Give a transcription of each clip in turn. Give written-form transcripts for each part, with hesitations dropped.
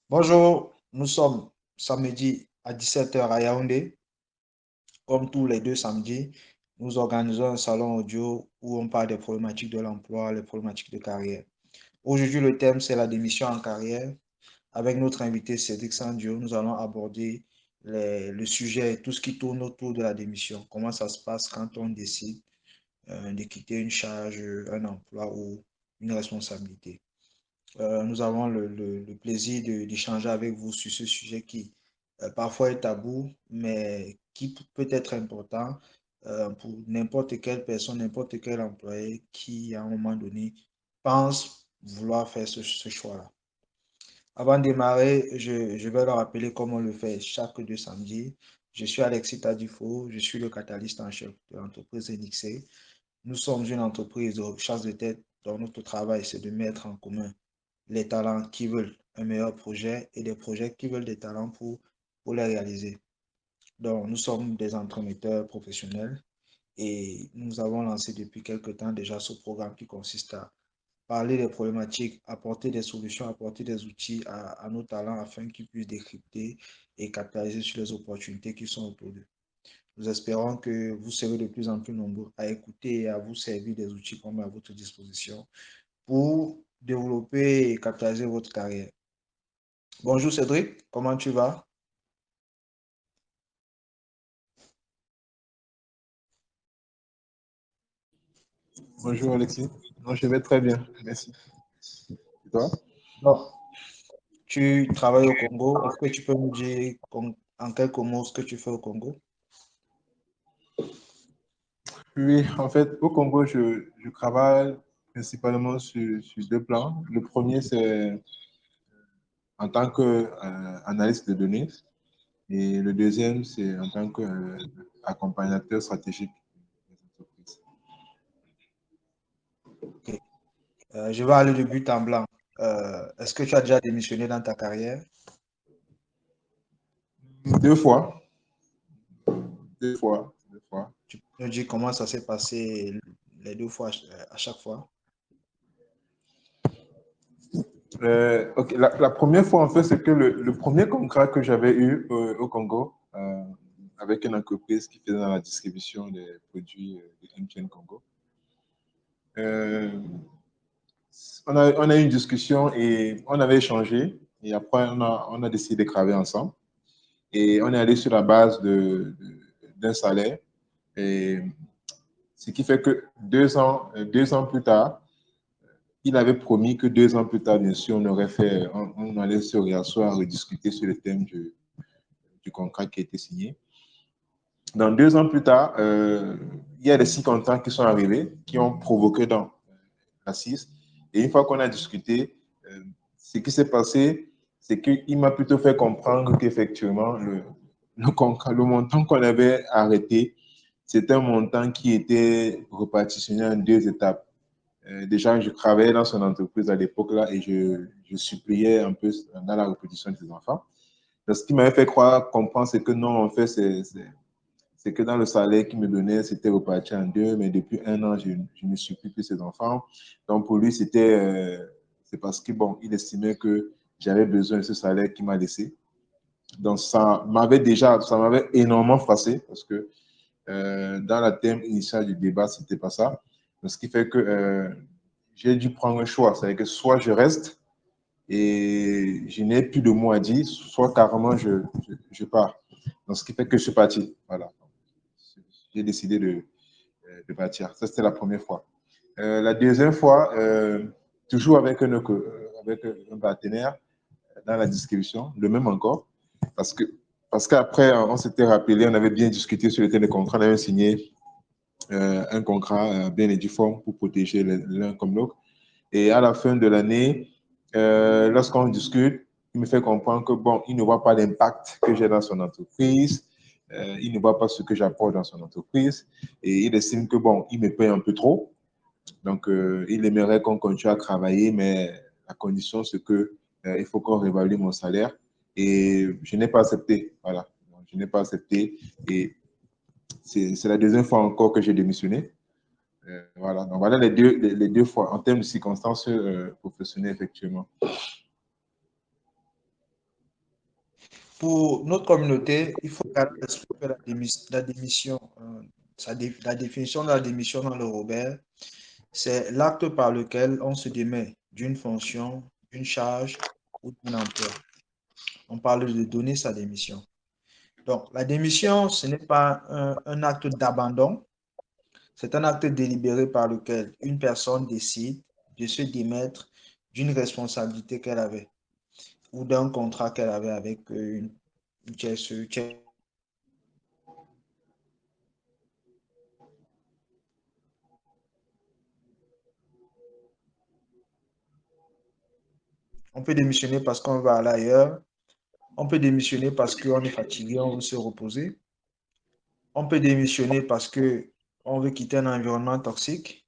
Bonjour, nous sommes samedi à 17 heures à Yaoundé. Comme tous les deux samedis, nous organisons un salon audio où on parle des problématiques de l'emploi, les problématiques de carrière. Aujourd'hui, le thème, c'est la démission en carrière. Avec notre invité Cédric Sandio, nous allons aborder le sujet, tout ce qui tourne autour de la démission. Comment ça se passe quand on décide de quitter une charge, un emploi ou une responsabilité. Nous avons le plaisir d'échanger avec vous sur ce sujet qui parfois est tabou, mais qui peut être important pour n'importe quelle personne, n'importe quel employé qui, à un moment donné, pense vouloir faire ce choix-là. Avant de démarrer, je vais leur rappeler comment on le fait chaque deux samedis. Je suis Alexis Tadifo, je suis le catalyste en chef de l'entreprise NXC. Nous sommes une entreprise de chasse de tête dont notre travail, c'est de mettre en commun les talents qui veulent un meilleur projet et des projets qui veulent des talents pour les réaliser. Donc, nous sommes des entrepreneurs professionnels et nous avons lancé depuis quelque temps déjà ce programme qui consiste à parler des problématiques, apporter des solutions, apporter des outils à nos talents afin qu'ils puissent décrypter et capitaliser sur les opportunités qui sont autour d'eux. Nous espérons que vous serez de plus en plus nombreux à écouter et à vous servir des outils qu'on met à votre disposition pour développer et capitaliser votre carrière. Bonjour Cédric, comment tu vas? Bonjour Alexis. Non, je vais très bien, merci. Et toi? Bon, tu travailles au Congo. Est-ce que tu peux nous dire en quelques mots ce que tu fais au Congo? Oui, en fait, au Congo, je travaille principalement sur deux plans. Le premier, c'est en tant qu'analyste de données. Et le deuxième, c'est en tant qu'accompagnateur stratégique des entreprises. Ok. Je vais aller de but en blanc. Est-ce que tu as déjà démissionné dans ta carrière? Deux fois, deux fois, deux fois. Tu peux nous dire comment ça s'est passé les deux fois, à chaque fois? Ok, la première fois, en fait, c'est que le premier contrat que j'avais eu au Congo, avec une entreprise qui faisait dans la distribution des produits de MTN Congo, euh, on a eu une discussion et on avait échangé. Et après, on a décidé de travailler ensemble. Et on est allé sur la base d'un salaire. Et ce qui fait que 2 ans plus tard, il avait promis que 2 ans plus tard, bien sûr, on allait se réasseoir, rediscuter sur le thème du contrat qui a été signé. Dans 2 ans plus tard, il y a des circonstances qui sont arrivées, qui ont provoqué dans l'assise. Et une fois qu'on a discuté, ce qui s'est passé, c'est qu'il m'a plutôt fait comprendre qu'effectivement, le montant qu'on avait arrêté, c'était un montant qui était repartitionné en deux étapes. Déjà, je travaillais dans son entreprise à l'époque là et je suppliais un peu dans la reproduction de ses enfants. Donc, ce qui m'avait fait croire, comprendre, c'est que non, en fait, c'est que dans le salaire qu'il me donnait, c'était reparti en deux, mais depuis 1 an, je ne supplie plus ses enfants. Donc, pour lui, c'est parce que, bon, il estimait que j'avais besoin de ce salaire qu'il m'a laissé. Donc, ça m'avait énormément froissé parce que dans la thème initiale du débat, c'était pas ça. Donc, ce qui fait que j'ai dû prendre un choix. C'est-à-dire que soit je reste et je n'ai plus de mots à dire, soit carrément je pars. Donc, ce qui fait que je suis parti. Voilà. J'ai décidé de partir. Ça, c'était la première fois. La deuxième fois, toujours avec un partenaire dans la distribution, le même encore, parce que parce qu'après, on s'était rappelé, on avait bien discuté sur le thème des contrats, on avait signé un contrat bien édiforme pour protéger l'un comme l'autre. Et à la fin de l'année, lorsqu'on discute, il me fait comprendre que bon, il ne voit pas l'impact que j'ai dans son entreprise, il ne voit pas ce que j'apporte dans son entreprise, et il estime que bon, il me paye un peu trop. Donc, il aimerait qu'on continue à travailler, mais la condition, c'est que il faut qu'on réévalue mon salaire. Et je n'ai pas accepté. Voilà. Donc, je n'ai pas accepté. Et c'est la deuxième fois encore que j'ai démissionné. Voilà. Donc, voilà les deux fois en termes de circonstances professionnelles, effectivement. Pour notre communauté, il faut garder à l'esprit que la démission, la définition de la démission dans le Robert, c'est l'acte par lequel on se démet d'une fonction, d'une charge ou d'un emploi. On parle de donner sa démission. Donc, la démission, ce n'est pas un acte d'abandon, c'est un acte délibéré par lequel une personne décide de se démettre d'une responsabilité qu'elle avait ou d'un contrat qu'elle avait avec une tierce. On peut démissionner parce qu'on va aller ailleurs. On peut démissionner parce qu'on est fatigué, on veut se reposer. On peut démissionner parce qu'on veut quitter un environnement toxique.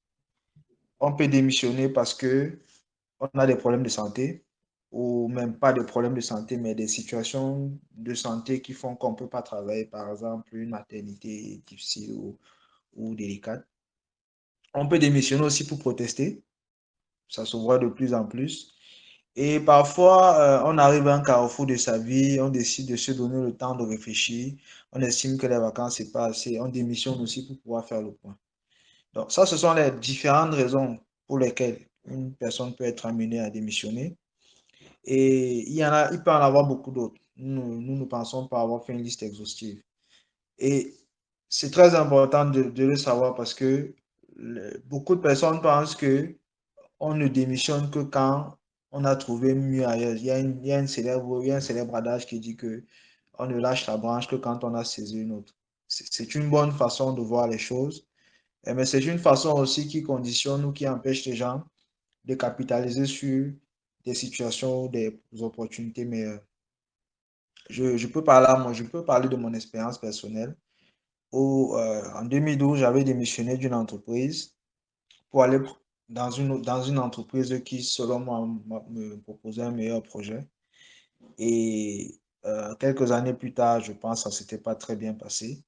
On peut démissionner parce qu'on a des problèmes de santé, ou même pas des problèmes de santé, mais des situations de santé qui font qu'on ne peut pas travailler, par exemple une maternité difficile ou délicate. On peut démissionner aussi pour protester, ça se voit de plus en plus. Et parfois, on arrive à un carrefour de sa vie, on décide de se donner le temps de réfléchir, on estime que les vacances, c'est pas assez, on démissionne aussi pour pouvoir faire le point. Donc ça, ce sont les différentes raisons pour lesquelles une personne peut être amenée à démissionner. Et il peut en avoir beaucoup d'autres. Nous ne pensons pas avoir fait une liste exhaustive. Et c'est très important de le savoir parce que beaucoup de personnes pensent que on ne démissionne que quand on a trouvé mieux ailleurs. Il y a un célèbre adage qui dit que on ne lâche la branche que quand on a saisi une autre. C'est une bonne façon de voir les choses, mais c'est une façon aussi qui conditionne ou qui empêche les gens de capitaliser sur des situations ou des opportunités meilleures. Je peux parler de mon expérience personnelle où en 2012, j'avais démissionné d'une entreprise pour aller dans une entreprise qui, selon moi, me proposait un meilleur projet. Et quelques années plus tard, je pense que ça ne s'était pas très bien passé.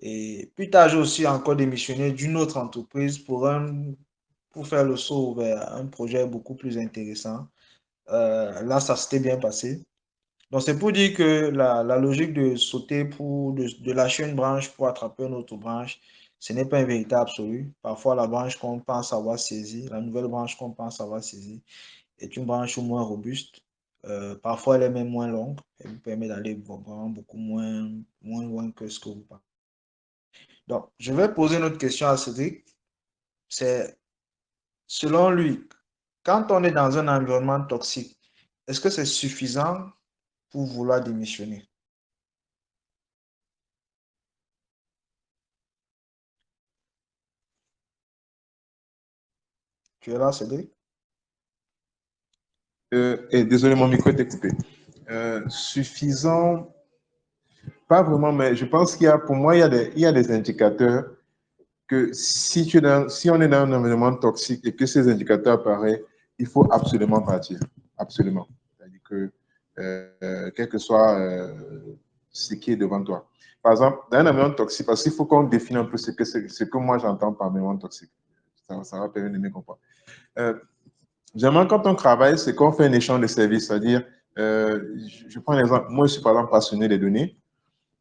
Et plus tard, j'ai aussi encore démissionné d'une autre entreprise pour faire le saut vers un projet beaucoup plus intéressant. Là, ça s'était bien passé. Donc, c'est pour dire que la logique de sauter de lâcher une branche pour attraper une autre branche, ce n'est pas un véritable absolu. Parfois, la branche qu'on pense avoir saisie, la nouvelle branche qu'on pense avoir saisie, est une branche moins robuste. Parfois, elle est même moins longue. Elle vous permet d'aller vraiment beaucoup moins loin que ce que vous pensez. Donc, je vais poser une autre question à Cédric. C'est, selon lui, quand on est dans un environnement toxique, est-ce que c'est suffisant pour vouloir démissionner? Tu es là, Cédric? Et désolé, mon micro était coupé. Suffisant, pas vraiment, mais je pense qu'il y a, pour moi, il y a des indicateurs que si on est dans un environnement toxique et que ces indicateurs apparaissent, il faut absolument partir. Absolument. C'est-à-dire que, quel que soit ce qui est devant toi. Par exemple, dans un environnement toxique, parce qu'il faut qu'on définisse un peu ce que moi j'entends par environnement toxique. Ça va permettre de mieux comprendre. Euh, Généralement, quand on travaille, c'est qu'on fait un échange de services. C'est-à-dire, je prends l'exemple, moi je suis par exemple passionné des données.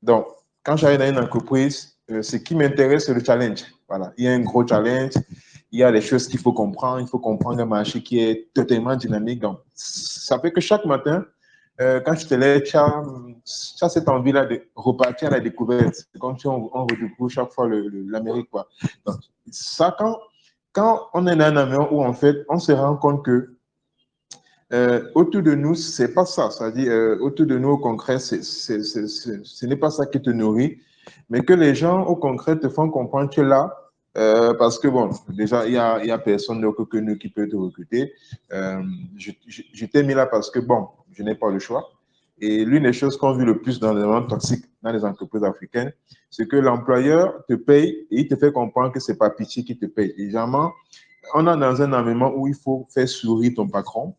Donc, quand j'arrive dans une entreprise, ce qui m'intéresse, c'est le challenge. Voilà. Il y a un gros challenge, il y a des choses qu'il faut comprendre. Il faut comprendre un marché qui est totalement dynamique. Donc, ça fait que chaque matin, quand je te lève, tu as cette envie-là de repartir à la découverte. C'est comme si on redécouvre chaque fois l'Amérique. Donc, ça, quand on est dans un environnement où, en fait, on se rend compte que autour de nous, c'est pas ça. C'est-à-dire, autour de nous, au concret, ce n'est pas ça qui te nourrit, mais que les gens, au concret, te font comprendre que là, parce que, bon, déjà, il y a personne d'autre que nous qui peut te recruter. Je t'ai mis là parce que, bon, je n'ai pas le choix. Et l'une des choses qu'on vit le plus dans les environnements toxiques dans les entreprises africaines, c'est que l'employeur te paye et il te fait comprendre que c'est pas pitié qui te paye. Et généralement, on est dans un environnement où il faut faire sourire ton patron.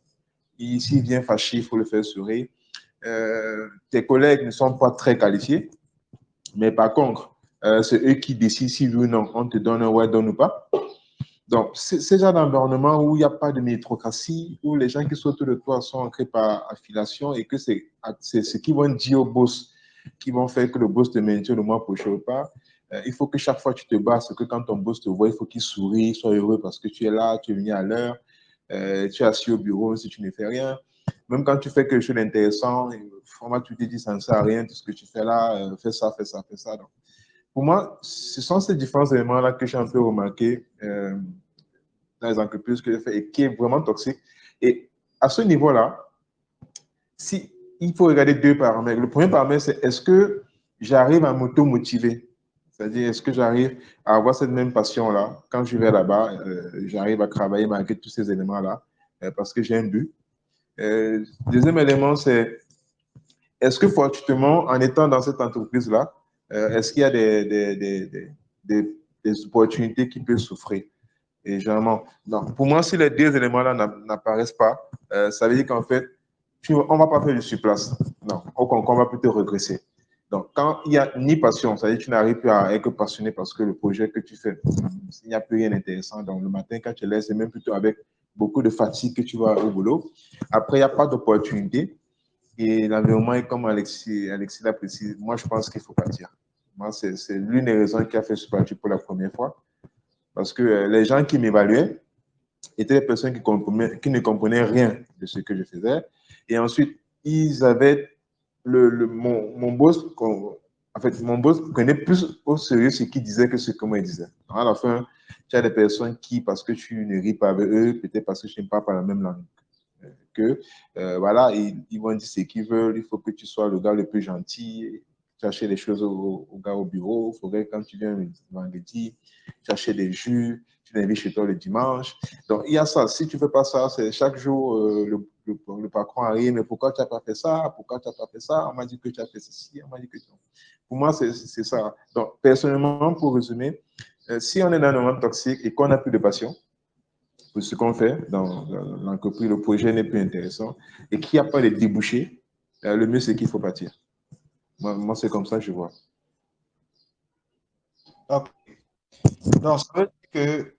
S'il vient fâché, il faut le faire sourire. Tes collègues ne sont pas très qualifiés, mais par contre, c'est eux qui décident si oui ou non on te donne un ouais, donne ou pas. Donc, c'est genre d'environnement où il n'y a pas de méritocratie, où les gens qui sont autour de toi sont ancrés par affiliation et que c'est ce qu'ils vont dire au boss qui vont faire que le boss te maintient le mois prochain ou pas. Il faut que chaque fois tu te bats, c'est que quand ton boss te voit, il faut qu'il sourie, il soit heureux parce que tu es là, tu es venu à l'heure, tu es assis au bureau si tu ne fais rien. Même quand tu fais quelque chose d'intéressant, vraiment, tu te dis ça ne sert à rien, tout ce que tu fais là, fais ça, fais ça, fais ça. Donc, pour moi, ce sont ces différents éléments-là que j'ai un peu remarqué dans les entreprises que j'ai fait et qui est vraiment toxique. Et à ce niveau-là, si, il faut regarder deux paramètres. Le premier paramètre, c'est est-ce que j'arrive à m'auto-motiver? C'est-à-dire, est-ce que j'arrive à avoir cette même passion-là? Quand je vais là-bas, j'arrive à travailler malgré tous ces éléments-là parce que j'ai un but. Deuxième élément, c'est est-ce que fortuitement, en étant dans cette entreprise-là, est-ce qu'il y a des opportunités qui peuvent souffrir? Et généralement, non. Pour moi, si les deux éléments-là n'apparaissent pas, ça veut dire qu'en fait, on ne va pas faire du surplace. Non, on va plutôt regresser. Donc, quand il n'y a ni passion, ça veut dire que tu n'arrives plus à être passionné parce que le projet que tu fais, il n'y a plus rien d'intéressant. Donc, le matin, quand tu laisses, c'est même plutôt avec beaucoup de fatigue que tu vas au boulot. Après, il n'y a pas d'opportunité. Et l'environnement est comme Alexis l'a précisé. Moi, je pense qu'il faut partir. Moi, c'est l'une des raisons qui a fait ce parti pour la première fois. Parce que les gens qui m'évaluaient étaient des personnes qui ne comprenaient rien de ce que je faisais. Et ensuite, ils avaient mon boss, en fait, mon boss prenait plus au sérieux ce qu'il disait que ce que moi il disais. Donc, à la fin, tu as des personnes qui, parce que tu ne ris pas avec eux, peut-être parce que tu ne parles pas la même langue que, voilà, ils vont dire ce qu'ils veulent, il faut que tu sois le gars le plus gentil, chercher les choses au gars au bureau, il faudrait quand tu viens le vendredi, chercher des jus, tu l'invites chez toi le dimanche. Donc, il y a ça. Si tu ne fais pas ça, c'est chaque jour, le patron arrive, mais pourquoi tu n'as pas fait ça? Pourquoi tu n'as pas fait ça? On m'a dit que tu as fait ceci, on m'a dit que tu... Pour moi, c'est ça. Donc, personnellement, pour résumer, si on est dans un moment toxique et qu'on n'a plus de passion, pour ce qu'on fait dans l'entreprise, le projet n'est plus intéressant et qu'il n'y a pas de débouchés, le mieux c'est qu'il faut partir. Moi c'est comme ça que je vois. Ok. Donc, ça veut dire que,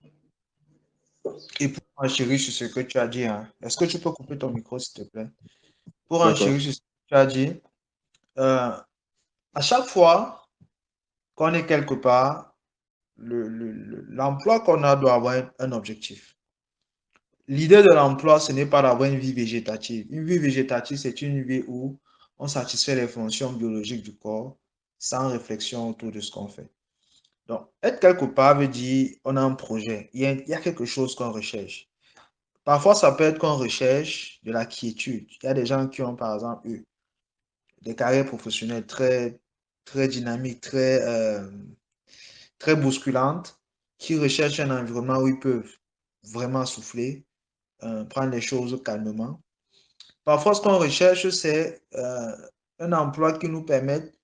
et pour enchérir sur ce que tu as dit, hein, est-ce que tu peux couper ton micro, s'il te plaît? Pour D'accord. enchérir sur ce que tu as dit, euh, à chaque fois qu'on est quelque part, l'emploi qu'on a doit avoir un objectif. L'idée de l'emploi, ce n'est pas d'avoir une vie végétative. Une vie végétative, c'est une vie où on satisfait les fonctions biologiques du corps sans réflexion autour de ce qu'on fait. Donc, être quelque part veut dire on a un projet, il y a quelque chose qu'on recherche. Parfois, ça peut être qu'on recherche de la quiétude. Il y a des gens qui ont, par exemple, eu des carrières professionnelles très dynamiques, très bousculantes, qui recherchent un environnement où ils peuvent vraiment souffler, prendre les choses calmement. Parfois, ce qu'on recherche, c'est un emploi qui nous permette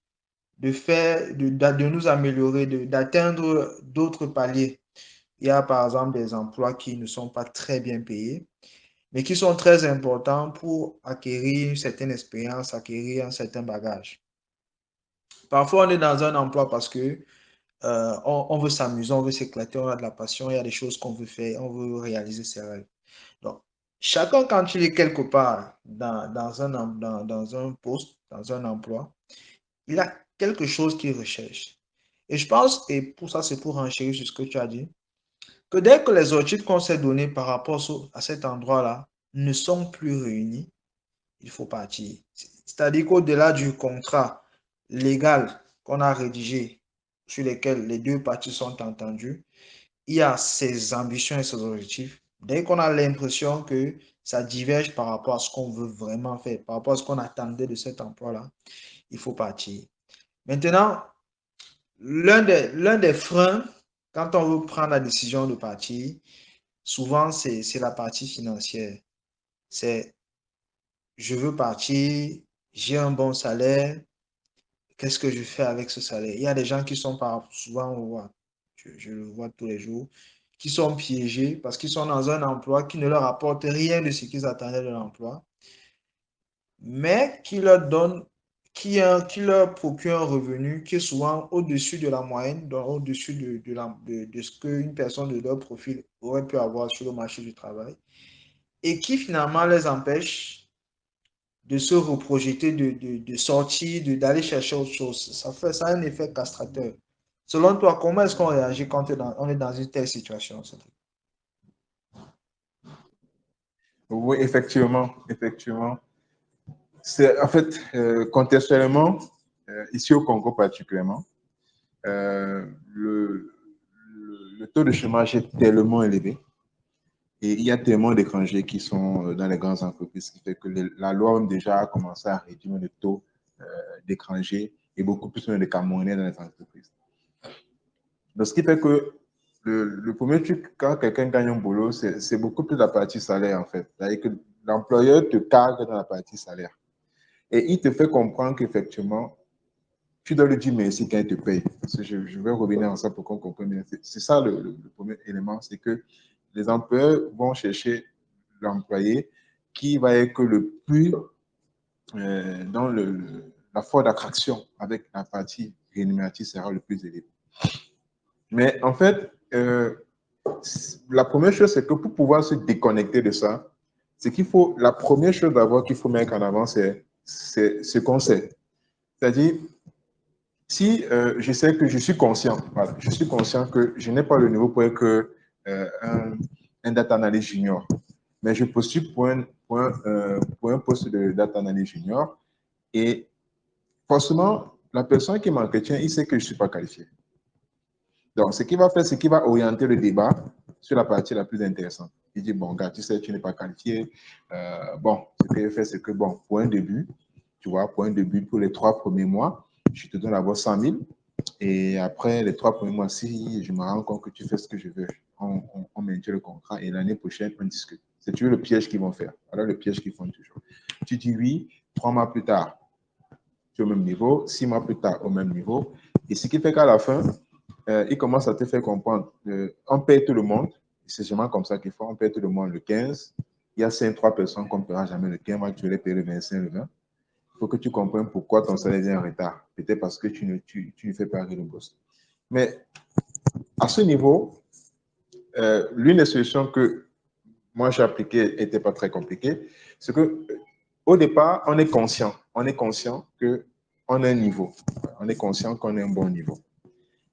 de nous améliorer, d'atteindre d'autres paliers. Il y a par exemple des emplois qui ne sont pas très bien payés, mais qui sont très importants pour acquérir une certaine expérience, acquérir un certain bagage. Parfois, on est dans un emploi parce que on veut s'amuser, on veut s'éclater, on a de la passion, il y a des choses qu'on veut faire, on veut réaliser ses rêves. Donc, chacun, quand il est quelque part dans un poste, dans un emploi, il a quelque chose qu'il recherche. Et je pense, et pour ça, c'est pour enchérir sur ce que tu as dit, que dès que les objectifs qu'on s'est donnés par rapport à cet endroit-là ne sont plus réunis, il faut partir. C'est-à-dire qu'au-delà du contrat légal qu'on a rédigé, sur lesquels les deux parties sont entendues, il y a ses ambitions et ses objectifs. Dès qu'on a l'impression que ça diverge par rapport à ce qu'on veut vraiment faire, par rapport à ce qu'on attendait de cet emploi-là, il faut partir. Maintenant, l'un des freins, quand on veut prendre la décision de partir, souvent c'est la partie financière. C'est je veux partir, j'ai un bon salaire, qu'est-ce que je fais avec ce salaire? Il y a des gens qui sont souvent, je le vois tous les jours, qui sont piégés parce qu'ils sont dans un emploi qui ne leur apporte rien de ce qu'ils attendaient de l'emploi, mais qui leur donne qui leur procure un revenu qui est souvent au-dessus de la moyenne, donc au-dessus de ce qu'une personne de leur profil aurait pu avoir sur le marché du travail, et qui finalement les empêche de se reprojeter, de sortir, d'aller chercher autre chose. Ça a un effet castrateur. Selon toi, comment est-ce qu'on réagit quand on est dans une telle situation? Oui, effectivement, effectivement. C'est en fait contextuellement, ici au Congo particulièrement, le taux de chômage est tellement élevé et il y a tellement d'étrangers qui sont dans les grandes entreprises, ce qui fait que la loi même déjà a commencé à réduire le taux d'étrangers et beaucoup plus de Camerounais dans les entreprises. Donc, ce qui fait que le premier truc, quand quelqu'un gagne un boulot, c'est beaucoup plus la partie salaire, en fait. C'est-à-dire que l'employeur te cadre dans la partie salaire. Et il te fait comprendre qu'effectivement, tu dois lui dire merci quand il te paye. Je vais revenir à ça pour qu'on comprenne bien. C'est ça le premier élément, c'est que les employeurs vont chercher l'employé qui va être le plus dans la force d'attraction avec la partie rémunérative sera le plus élevée. Mais en fait, la première chose, c'est que pour pouvoir se déconnecter de ça, c'est qu'il faut, la première chose d'abord qu'il faut mettre en avant, c'est ce qu'on sait. C'est-à-dire, si je sais que je suis conscient, voilà, je suis conscient que je n'ai pas le niveau pour être un data analyst junior, mais je postule pour un poste de data analyst junior et forcément, la personne qui m'entretient, il sait que je ne suis pas qualifié. Donc, ce qu'il va faire, c'est qu'il va orienter le débat sur la partie la plus intéressante. Il dit, bon, gars, tu sais, tu n'es pas qualifié. Bon, ce qu'il fait, c'est que, bon, pour un début, tu vois, pour un début, pour les 3 premiers mois, je te donne d'abord 100 000. Et après les 3 premiers mois, si je me rends compte que tu fais ce que je veux, on maintient le contrat et l'année prochaine, on discute. C'est toujours le piège qu'ils vont faire. Alors, le piège qu'ils font toujours. Tu dis oui, 3 mois plus tard, tu es au même niveau, 6 mois plus tard, au même niveau. Et ce qui fait qu'à la fin, il commence à te faire comprendre, on paye tout le monde, c'est seulement comme ça qu'il faut, on paye tout le monde le 15, il y a 5-3 personnes qu'on ne paiera jamais le 15, moi tu les payer le 25, le 20. Il faut que tu comprennes pourquoi ton salaire est en retard. Peut-être parce que tu ne fais pas le boss. Mais à ce niveau, l'une des solutions que moi j'ai appliquées n'était pas très compliquée, c'est que au départ, on est conscient qu'on a un niveau, on est conscient qu'on a un bon niveau.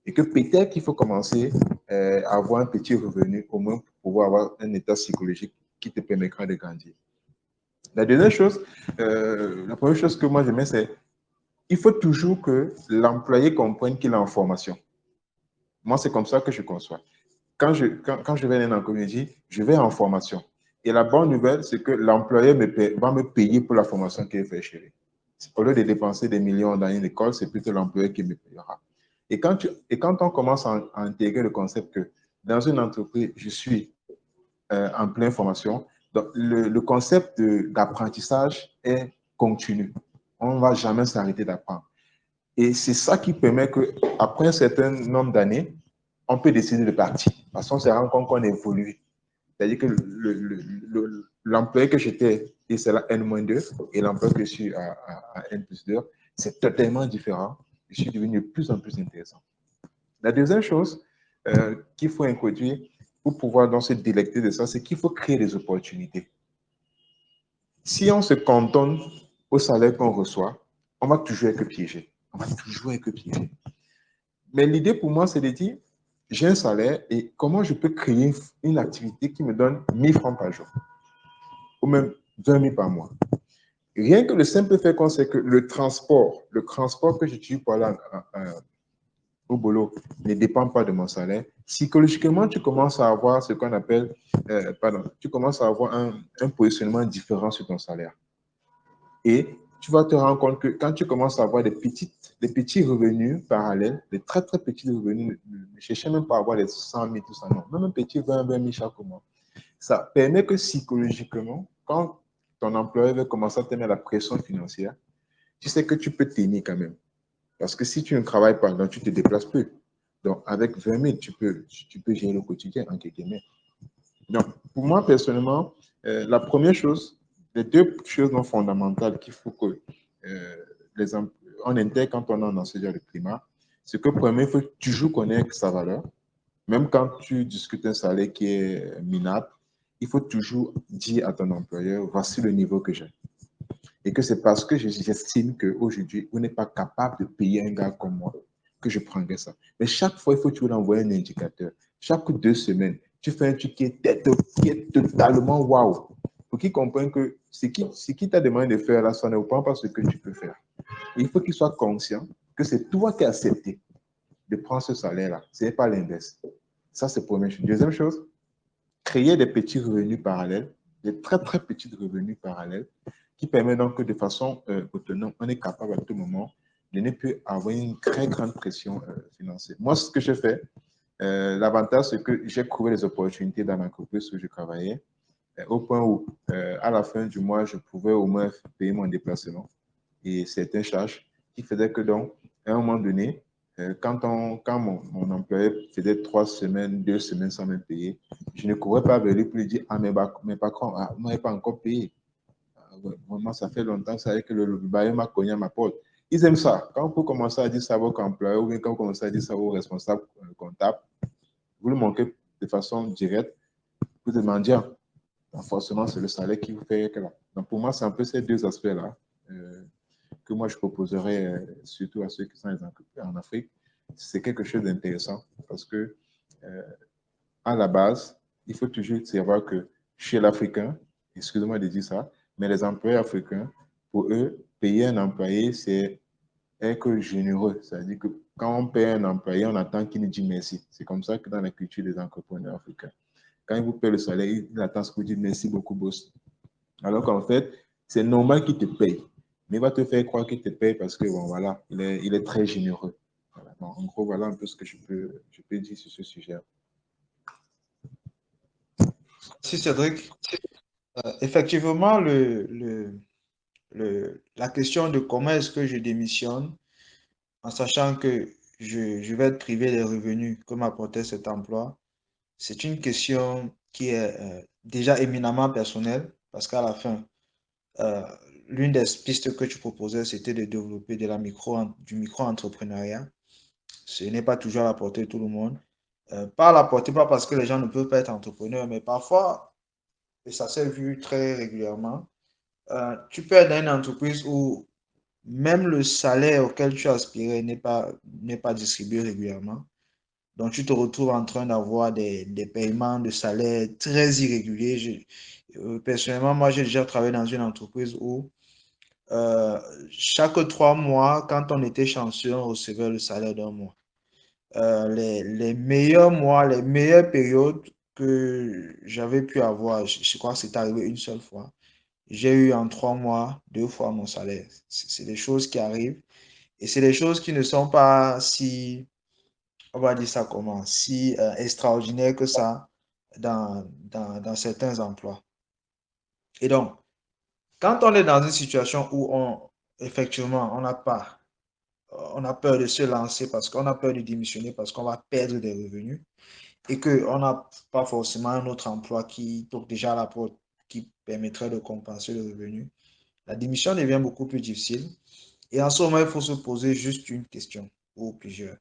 Et que peut-être qu'il faut commencer à avoir un petit revenu, au moins pour pouvoir avoir un état psychologique qui te permettra de grandir. La deuxième chose, la première chose que moi j'aimais, c'est il faut toujours que l'employé comprenne qu'il est en formation. Moi, c'est comme ça que je conçois. Quand je vais dans une communauté, je vais en formation. Et la bonne nouvelle, c'est que l'employeur va me payer pour la formation qu'il fait chez lui. Au lieu de dépenser des millions dans une école, c'est plutôt l'employeur qui me payera. Et quand on commence à intégrer le concept que dans une entreprise, je suis en pleine formation, donc le concept d'apprentissage est continu. On ne va jamais s'arrêter d'apprendre. Et c'est ça qui permet qu'après un certain nombre d'années, on peut décider de partir. Parce qu'on se rend compte qu'on évolue. C'est-à-dire que l'employé que j'étais, et c'est la N-2, et l'employé que je suis à N+2, c'est totalement différent. Je suis devenu de plus en plus intéressant. La deuxième chose qu'il faut introduire pour pouvoir donc se délecter de ça, c'est qu'il faut créer des opportunités. Si on se cantonne au salaire qu'on reçoit, on va toujours être piégé. On va toujours être piégé. Mais l'idée pour moi, c'est de dire, j'ai un salaire et comment je peux créer une activité qui me donne 1000 francs par jour ou même 20 000 par mois. Rien que le simple fait qu'on sait que le transport que j'utilise pour aller au boulot ne dépend pas de mon salaire, psychologiquement, tu commences à avoir ce qu'on appelle, tu commences à avoir un positionnement différent sur ton salaire. Et tu vas te rendre compte que quand tu commences à avoir des petits revenus parallèles, des très, très petits revenus, ne cherchez même pas à avoir les 100 000, tout ça, non. Même un petit 20 000 chaque mois. Ça permet que psychologiquement, quand ton employeur veut commencer à te mettre la pression financière, tu sais que tu peux tenir quand même. Parce que si tu ne travailles pas, donc tu te déplaces plus. Donc, avec 20 000, tu peux gérer le quotidien, en quelque sorte. Donc, pour moi, personnellement, la première chose, les deux choses non fondamentales qu'il faut que en interne, quand on est dans ce genre de climat, c'est que premier, il faut toujours connaître sa valeur. Même quand tu discutes un salaire qui est minable, il faut toujours dire à ton employeur, voici le niveau que j'ai. Et que c'est parce que j'estime qu'aujourd'hui, vous n'êtes pas capable de payer un gars comme moi que je prendrai ça. Mais chaque fois, il faut toujours envoyer un indicateur. Chaque 2 semaines, tu fais un truc qui est totalement waouh. Pour qu'ils comprennent que ce qui t'a demandé de faire là, ça ne dépend pas ce que tu peux faire. Et il faut qu'il soit conscient que c'est toi qui as accepté de prendre ce salaire-là. Ce n'est pas l'inverse. Ça, c'est la première chose. Deuxième chose, créer des petits revenus parallèles, des très, très petits revenus parallèles, qui permettent donc que de façon autonome, on est capable à tout moment de ne plus avoir une très grande pression financière. Moi, ce que je fais, l'avantage, c'est que j'ai trouvé des opportunités dans l'entreprise où je travaillais, au point où, à la fin du mois, je pouvais au moins payer mon déplacement et certaines charges qui faisaient que, donc, à un moment donné, quand mon employé faisait 3 semaines, 2 semaines sans me payer, je ne courais pas vers lui pour lui dire, ah, mais par contre, vous ne m'avez pas encore payé. Vraiment, ça fait longtemps, ça que le bailleur m'a cogné à ma porte. Ils aiment ça. Quand vous commencez à dire ça à vos employés ou bien quand vous commencez à dire ça à vos responsables comptables, vous le manquez de façon directe, vous demandez, forcément, c'est le salaire qui vous fait que là. Donc, pour moi, c'est un peu ces deux aspects-là que moi, je proposerais surtout à ceux qui sont en Afrique. C'est quelque chose d'intéressant parce que, à la base, il faut toujours savoir que chez l'Africain, excusez-moi de dire ça, mais les employés africains, pour eux, payer un employé, c'est être généreux. C'est-à-dire que quand on paye un employé, on attend qu'il nous dise merci. C'est comme ça que dans la culture des entrepreneurs africains, quand ils vous paient le salaire, ils attendent ce que vous dites merci beaucoup, boss. Alors qu'en fait, c'est normal qu'il te paye. Mais il va te faire croire qu'il te paye parce que, bon, voilà, il est très généreux. Voilà. Bon, en gros, voilà un peu ce que je peux dire sur ce sujet. Si Cédric, effectivement, la question de comment est-ce que je démissionne en sachant que je vais être privé des revenus que m'apportait cet emploi, c'est une question qui est déjà éminemment personnelle parce qu'à la fin, euh, l'une des pistes que tu proposais, c'était de développer du micro-entrepreneuriat. Ce n'est pas toujours à la portée de tout le monde. Pas à la portée, pas parce que les gens ne peuvent pas être entrepreneurs, mais parfois, et ça s'est vu très régulièrement, tu peux être dans une entreprise où même le salaire auquel tu aspirais n'est pas distribué régulièrement. Donc, tu te retrouves en train d'avoir des paiements de salaire très irréguliers. Personnellement, moi, j'ai déjà travaillé dans une entreprise où chaque 3 mois, quand on était chanceux, on recevait le salaire d'un mois. Les meilleurs mois, les meilleures périodes que j'avais pu avoir, je crois que c'est arrivé une seule fois. J'ai eu en 3 mois 2 fois mon salaire. C'est des choses qui arrivent et c'est des choses qui ne sont pas si, on va dire ça comment, si extraordinaires que ça dans certains emplois. Et donc, quand on est dans une situation où effectivement, on a peur de se lancer parce qu'on a peur de démissionner parce qu'on va perdre des revenus et qu'on n'a pas forcément un autre emploi qui toque déjà à la porte, qui permettrait de compenser le revenu, la démission devient beaucoup plus difficile. Et en ce moment, il faut se poser juste une question ou plusieurs.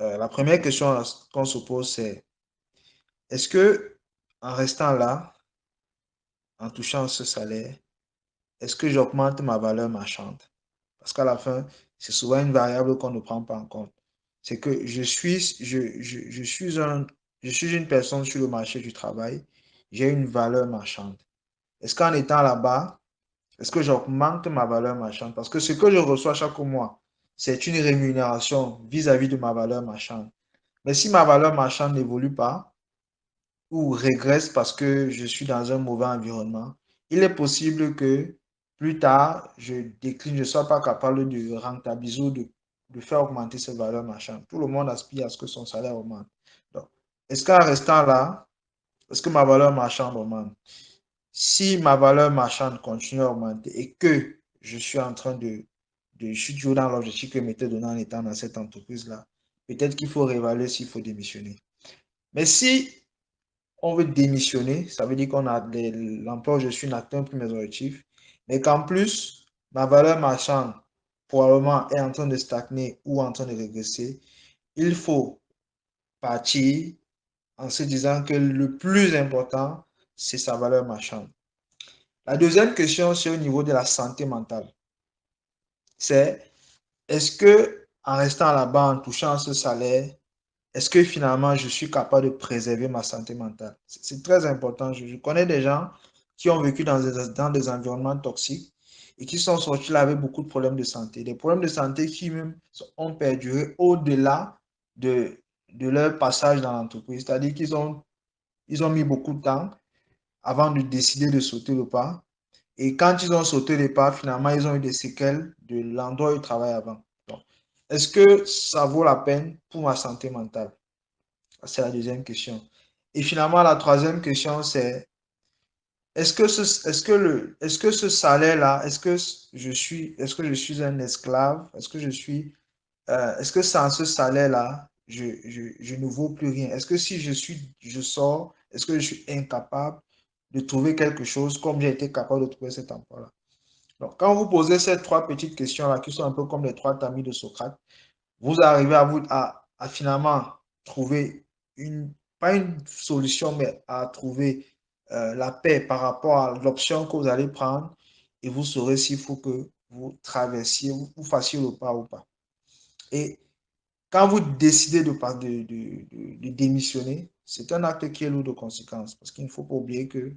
La première question qu'on se pose, c'est est-ce que en restant là, en touchant ce salaire, est-ce que j'augmente ma valeur marchande? Parce qu'à la fin, c'est souvent une variable qu'on ne prend pas en compte. C'est que je suis une personne sur le marché du travail, j'ai une valeur marchande. Est-ce qu'en étant là-bas, est-ce que j'augmente ma valeur marchande? Parce que ce que je reçois chaque mois, c'est une rémunération vis-à-vis de ma valeur marchande. Mais si ma valeur marchande n'évolue pas ou régresse parce que je suis dans un mauvais environnement, il est possible que plus tard, je décline, je ne sois pas capable de rentabiliser ou de faire augmenter cette valeur marchande. Tout le monde aspire à ce que son salaire augmente. Donc, est-ce qu'en restant là, est-ce que ma valeur marchande augmente? Si ma valeur marchande continue à augmenter et que je suis en train je suis toujours dans l'objectif que je m'étais donné en étant dans cette entreprise-là, peut-être qu'il faut réévaluer s'il faut démissionner. Mais si on veut démissionner, ça veut dire qu'on a l'emploi où je suis n'atteint plus mes objectifs, mais qu'en plus, ma valeur marchande probablement est en train de stagner ou en train de régresser, il faut partir en se disant que le plus important, c'est sa valeur marchande. La deuxième question, c'est au niveau de la santé mentale. C'est, est-ce que en restant là-bas, en touchant ce salaire, est-ce que finalement je suis capable de préserver ma santé mentale? C'est très important. Je connais des gens qui ont vécu dans des environnements toxiques et qui sont sortis là avec beaucoup de problèmes de santé. Des problèmes de santé qui même ont perduré au-delà de leur passage dans l'entreprise. C'est-à-dire ils ont mis beaucoup de temps avant de décider de sauter le pas. Et quand ils ont sauté le pas, finalement, ils ont eu des séquelles de l'endroit où ils travaillent avant. Donc, est-ce que ça vaut la peine pour ma santé mentale? C'est la deuxième question. Et finalement, la troisième question, c'est est-ce que ce salaire-là, est-ce que je suis un esclave? Est-ce que sans ce salaire-là, je ne vaux plus rien? Est-ce que si je sors, est-ce que je suis incapable de trouver quelque chose comme j'ai été capable de trouver cet emploi-là? Donc, quand vous posez ces trois petites questions-là, qui sont un peu comme les trois tamis de Socrate, vous arrivez à finalement trouver pas une solution, mais à trouver la paix par rapport à l'option que vous allez prendre et vous saurez s'il faut que vous traversiez, vous fassiez le pas ou pas. Et quand vous décidez de démissionner, c'est un acte qui est lourd de conséquences parce qu'il ne faut pas oublier que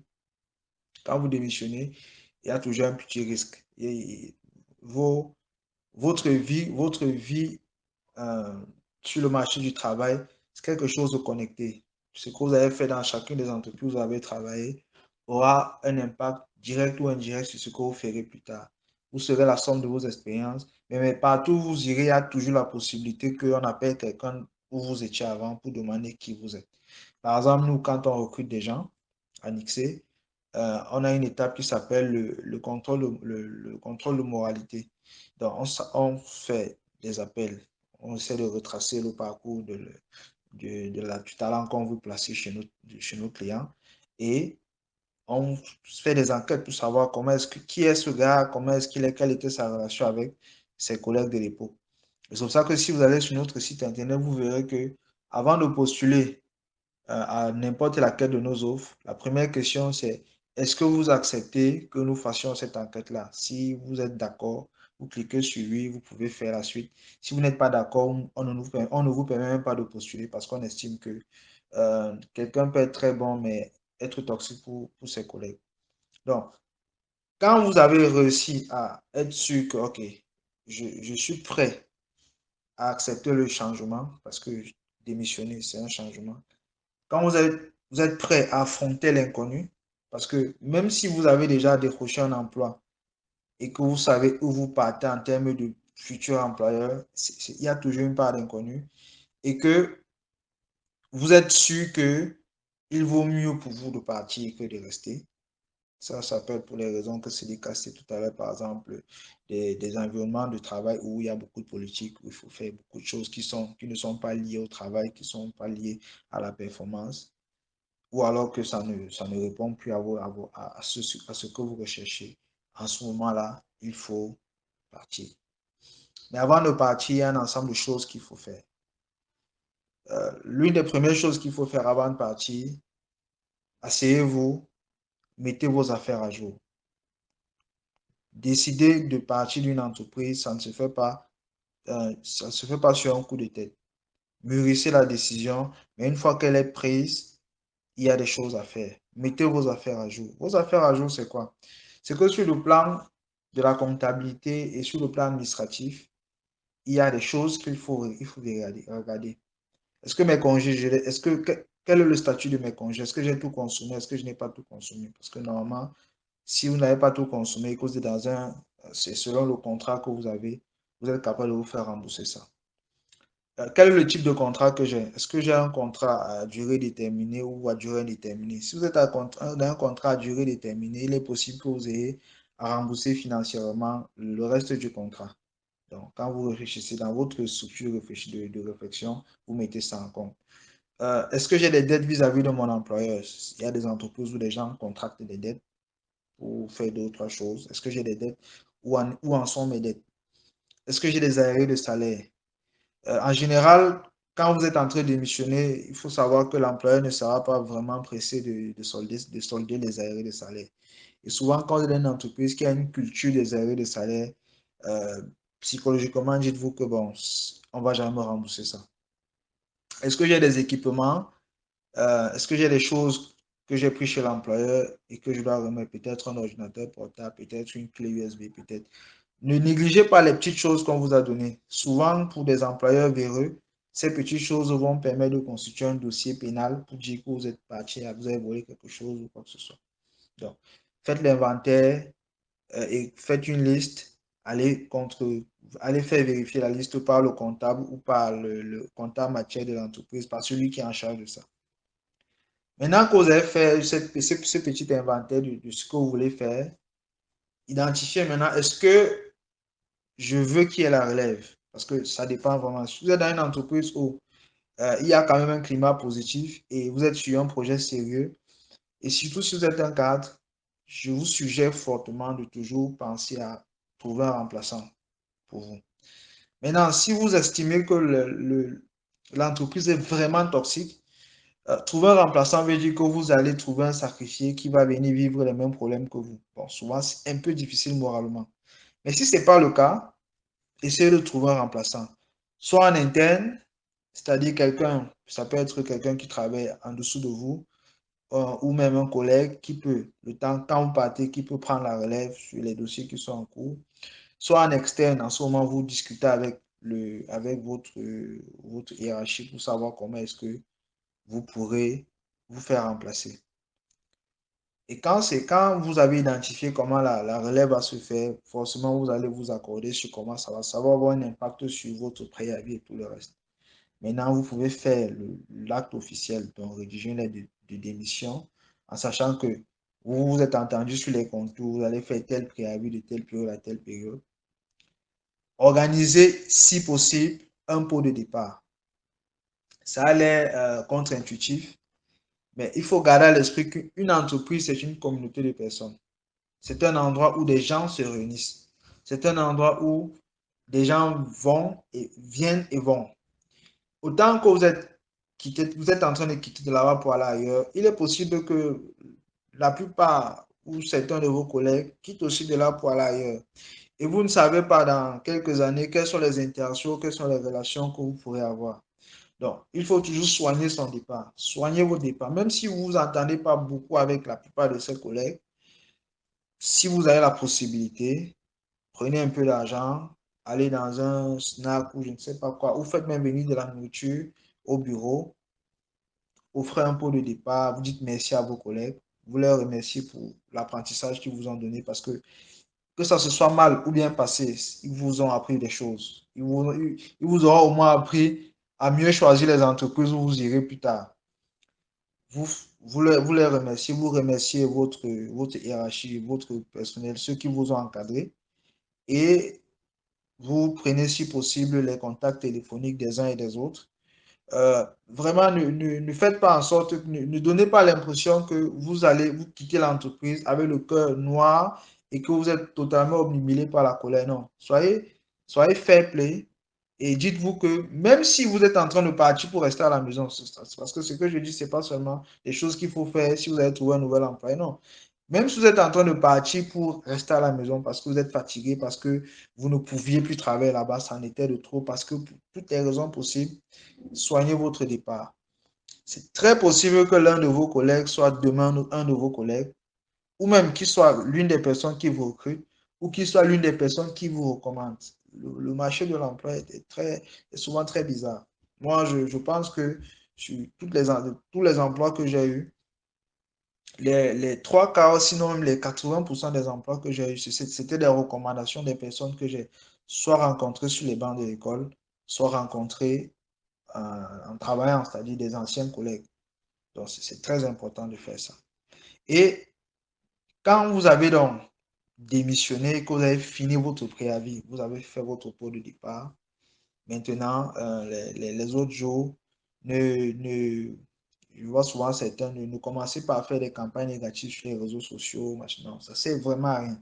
quand vous démissionnez, il y a toujours un petit risque. Et vos, votre vie euh, sur le marché du travail, c'est quelque chose de connecté. Ce que vous avez fait dans chacune des entreprises où vous avez travaillé aura un impact direct ou indirect sur ce que vous ferez plus tard. Vous serez la somme de vos expériences, mais partout où vous irez, il y a toujours la possibilité qu'on appelle quelqu'un où vous étiez avant pour demander qui vous êtes. Par exemple, nous, quand on recrute des gens à Nixé, on a une étape qui s'appelle le contrôle de moralité. Donc, on fait des appels, on essaie de retracer le parcours du talent qu'on veut placer chez nos clients et on fait des enquêtes pour savoir qui est ce gars, comment est-ce qu'il est, quelle était sa relation avec ses collègues de l'époque. C'est pour ça que si vous allez sur notre site internet, vous verrez que avant de postuler à n'importe laquelle de nos offres, la première question c'est est-ce que vous acceptez que nous fassions cette enquête-là? Si vous êtes d'accord, vous cliquez sur oui, vous pouvez faire la suite. Si vous n'êtes pas d'accord, on ne vous permet même pas de postuler parce qu'on estime que quelqu'un peut être très bon, mais être toxique pour ses collègues. Donc, quand vous avez réussi à être sûr que, OK, je suis prêt à accepter le changement, parce que démissionner, c'est un changement. Quand vous êtes prêt à affronter l'inconnu, parce que même si vous avez déjà décroché un emploi et que vous savez où vous partez en termes de futur employeur, il y a toujours une part d'inconnu et que vous êtes sûr qu'il vaut mieux pour vous de partir que de rester. Ça peut être pour les raisons que Cédric a citées tout à l'heure, par exemple, des environnements de travail où il y a beaucoup de politique, où il faut faire beaucoup de choses qui ne sont pas liées au travail, qui ne sont pas liées à la performance, ou alors que ça ne répond plus à ce que vous recherchez. En ce moment-là, il faut partir. Mais avant de partir, il y a un ensemble de choses qu'il faut faire. L'une des premières choses qu'il faut faire avant de partir, asseyez-vous, mettez vos affaires à jour. Décider de partir d'une entreprise, ça ne se fait pas, ça se fait pas sur un coup de tête. Mûrissez la décision, mais une fois qu'elle est prise, il y a des choses à faire. Mettez vos affaires à jour. Vos affaires à jour, c'est quoi? C'est que sur le plan de la comptabilité et sur le plan administratif, il y a des choses il faut regarder. Est-ce que mes congés, quel est le statut de mes congés? Est-ce que j'ai tout consommé? Est-ce que je n'ai pas tout consommé? Parce que normalement, si vous n'avez pas tout consommé, que vous êtes c'est selon le contrat que vous avez, vous êtes capable de vous faire rembourser ça. Quel est le type de contrat que j'ai? Est-ce que j'ai un contrat à durée déterminée ou à durée indéterminée? Si vous êtes dans un contrat à durée déterminée, il est possible que vous ayez à rembourser financièrement le reste du contrat. Donc, quand vous réfléchissez dans votre structure de réflexion, vous mettez ça en compte. Est-ce que j'ai des dettes vis-à-vis de mon employeur? Il y a des entreprises où les gens contractent des dettes pour faire d'autres choses. Est-ce que j'ai des dettes? Où en sont mes dettes? Est-ce que j'ai des arriérés de salaire? En général, quand vous êtes en train de démissionner, il faut savoir que l'employeur ne sera pas vraiment pressé de solder les arriérés de salaire. Et souvent, quand vous êtes dans une entreprise qui a une culture des arriérés de salaire, euh, psychologiquement, dites-vous que bon, on ne va jamais rembourser ça. Est-ce que j'ai des équipements? Est-ce que j'ai des choses que j'ai pris chez l'employeur et que je dois remettre? Peut-être un ordinateur portable, peut-être une clé USB, peut-être. Ne négligez pas les petites choses qu'on vous a données. Souvent, pour des employeurs véreux, ces petites choses vont permettre de constituer un dossier pénal pour dire que vous êtes parti, vous avez volé quelque chose ou quoi que ce soit. Donc, faites l'inventaire et faites une liste. Allez faire vérifier la liste par le comptable ou par le comptable matière de l'entreprise, par celui qui est en charge de ça. Maintenant que vous avez fait ce petit inventaire de ce que vous voulez faire, identifiez maintenant, est-ce que je veux qu'il y ait la relève? Parce que ça dépend vraiment. Si vous êtes dans une entreprise où il y a quand même un climat positif et vous êtes sur un projet sérieux, et surtout si vous êtes un cadre, je vous suggère fortement de toujours penser à trouver un remplaçant pour vous. Maintenant, si vous estimez que l'entreprise est vraiment toxique, trouver un remplaçant veut dire que vous allez trouver un sacrifié qui va venir vivre les mêmes problèmes que vous. Bon, souvent, c'est un peu difficile moralement. Mais si ce n'est pas le cas, essayez de trouver un remplaçant. Soit en interne, c'est-à-dire quelqu'un, ça peut être quelqu'un qui travaille en dessous de vous, ou même un collègue qui peut, le temps, quand vous partez, qui peut prendre la relève sur les dossiers qui sont en cours. Soit en externe, en ce moment, vous discutez avec votre hiérarchie pour savoir comment est-ce que vous pourrez vous faire remplacer. Et quand vous avez identifié comment la relève va se faire, forcément, vous allez vous accorder sur comment ça va avoir un impact sur votre préavis et tout le reste. Maintenant, vous pouvez faire l'acte officiel, donc rédiger une lettre de démission, en sachant que vous vous êtes entendu sur les contours, vous allez faire tel préavis de telle période à telle période. Organisez, si possible, un pot de départ. Ça a l'air contre-intuitif, mais il faut garder à l'esprit qu'une entreprise, c'est une communauté de personnes. C'est un endroit où des gens se réunissent. C'est un endroit où des gens vont et viennent et vont. Autant que vous êtes en train de quitter de là-bas pour aller ailleurs, il est possible que la plupart ou certains de vos collègues quittent aussi de là pour aller ailleurs. Et vous ne savez pas dans quelques années quelles sont les interactions, quelles sont les relations que vous pourrez avoir. Donc, il faut toujours soigner son départ. Soignez vos départs. Même si vous ne vous entendez pas beaucoup avec la plupart de ses collègues, si vous avez la possibilité, prenez un peu d'argent, allez dans un snack ou je ne sais pas quoi, ou faites même venir de la nourriture au bureau, offrez un pot de départ, vous dites merci à vos collègues, vous leur remerciez pour l'apprentissage qu'ils vous ont donné parce que ça se soit mal ou bien passé, ils vous ont appris des choses. Ils vous auront au moins appris à mieux choisir les entreprises où vous irez plus tard. Vous, vous les remerciez, vous remerciez votre hiérarchie, votre personnel, ceux qui vous ont encadré, et vous prenez si possible les contacts téléphoniques des uns et des autres. Vraiment, ne faites pas en sorte, ne donnez pas l'impression que vous allez vous quitter l'entreprise avec le cœur noir et que vous êtes totalement obnubilé par la colère. Non, soyez fair play et dites-vous que même si vous êtes en train de partir pour rester à la maison, parce que ce que je dis, c'est pas seulement des choses qu'il faut faire si vous avez trouvé un nouvel emploi. Non, même si vous êtes en train de partir pour rester à la maison parce que vous êtes fatigué, parce que vous ne pouviez plus travailler là-bas, ça en était de trop, parce que pour toutes les raisons possibles, soignez votre départ. C'est très possible que l'un de vos collègues soit demain un de vos collègues, ou même qu'il soit l'une des personnes qui vous recrute, ou qu'il soit l'une des personnes qui vous recommande. Le marché de l'emploi est souvent très bizarre. Moi, je pense que sur tous les emplois que j'ai eus, les trois quarts, sinon même les 80% des emplois que j'ai eus, c'était des recommandations des personnes que j'ai soit rencontrées sur les bancs de l'école, soit rencontrées en travaillant, c'est-à-dire des anciens collègues. Donc, c'est très important de faire ça. Et quand vous avez donc démissionné, que vous avez fini votre préavis, vous avez fait votre pot de départ, maintenant, les autres jours, je vois souvent certains, ne commencez pas à faire des campagnes négatives sur les réseaux sociaux, machin. Non, ça ne sert vraiment à rien.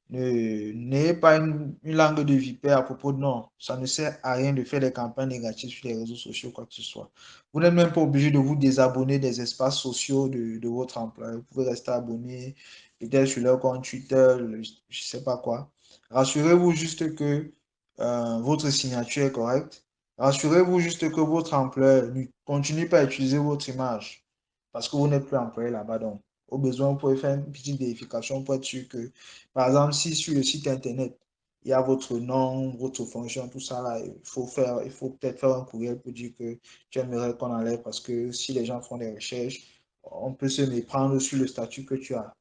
N'ayez pas une langue de vipère à propos de non. Ça ne sert à rien de faire des campagnes négatives sur les réseaux sociaux, quoi que ce soit. Vous n'êtes même pas obligé de vous désabonner des espaces sociaux de votre employeur. Vous pouvez rester abonné peut-être sur leur compte Twitter, je ne sais pas quoi. Rassurez-vous juste que votre signature est correcte. Rassurez-vous juste que votre employeur ne continue pas à utiliser votre image parce que vous n'êtes plus employé là-bas. Donc, au besoin, vous pouvez faire une petite vérification pour être sûr que, par exemple, si sur le site Internet, il y a votre nom, votre fonction, tout ça là, il faut peut-être faire un courriel pour dire que tu aimerais qu'on enlève parce que si les gens font des recherches, on peut se méprendre sur le statut que tu as.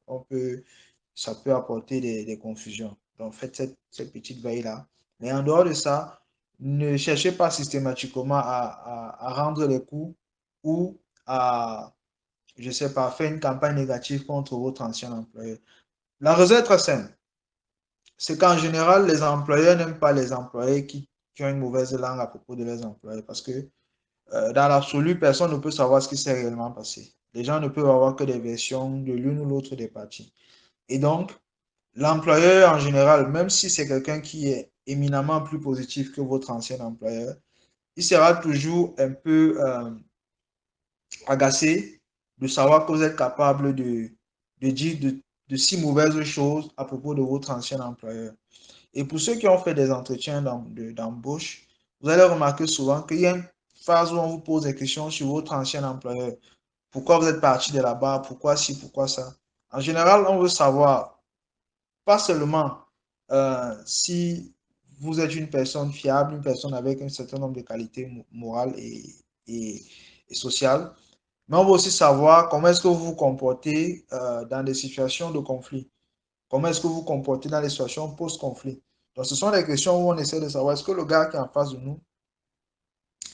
Ça peut apporter des confusions. Donc, faites cette petite veille-là. Mais en dehors de ça, ne cherchez pas systématiquement à rendre les coups ou à, je ne sais pas, faire une campagne négative contre votre ancien employeur. La raison est très simple. C'est qu'en général, les employeurs n'aiment pas les employés qui ont une mauvaise langue à propos de leurs employés parce que dans l'absolu, personne ne peut savoir ce qui s'est réellement passé. Les gens ne peuvent avoir que des versions de l'une ou l'autre des parties. Et donc, l'employeur en général, même si c'est quelqu'un qui est éminemment plus positif que votre ancien employeur, il sera toujours un peu agacé de savoir que vous êtes capable de dire de si mauvaises choses à propos de votre ancien employeur. Et pour ceux qui ont fait des entretiens d'embauche, vous allez remarquer souvent qu'il y a une phase où on vous pose des questions sur votre ancien employeur. Pourquoi vous êtes parti de là-bas? Pourquoi ci? Pourquoi ça? En général, on veut savoir pas seulement si vous êtes une personne fiable, une personne avec un certain nombre de qualités morales et, et sociales, mais on veut aussi savoir comment est-ce que vous vous comportez dans des situations de conflit. Comment est-ce que vous vous comportez dans les situations post-conflit. Donc, ce sont des questions où on essaie de savoir est-ce que le gars qui est en face de nous,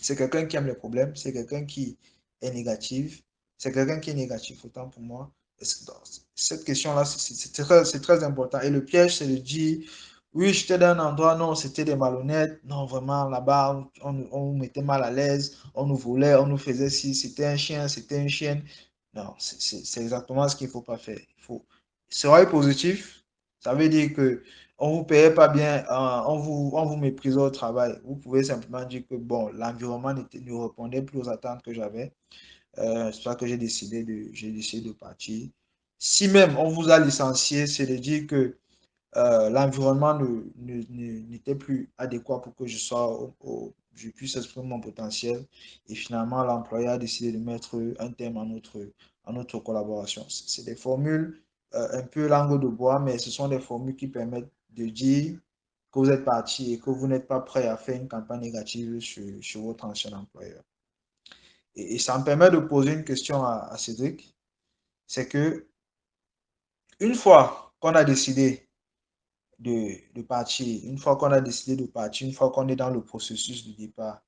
c'est quelqu'un qui aime les problèmes, c'est quelqu'un qui est négatif, c'est quelqu'un qui est négatif, autant pour moi. Cette question-là, c'est très important. Et le piège, c'est de dire, oui, j'étais dans un endroit, non, c'était des malhonnêtes, non, vraiment, là-bas, on nous mettait mal à l'aise, on nous volait, on nous faisait ci, c'était un chien, c'était une chienne. Non, c'est exactement ce qu'il ne faut pas faire. Soyez positif, ça veut dire que on ne vous payait pas bien, on vous méprisait au travail. Vous pouvez simplement dire que bon, l'environnement ne répondait plus aux attentes que j'avais. C'est pour ça que j'ai décidé de partir. Si même on vous a licencié, c'est de dire que l'environnement n'était plus adéquat pour que je puisse exprimer mon potentiel. Et finalement, l'employeur a décidé de mettre un terme à notre collaboration. C'est des formules un peu langue de bois, mais ce sont des formules qui permettent de dire que vous êtes parti et que vous n'êtes pas prêt à faire une campagne négative sur votre ancien employeur. Et ça me permet de poser une question à Cédric. C'est que une fois qu'on a décidé de partir, une fois qu'on a décidé de partir, une fois qu'on est dans le processus de départ,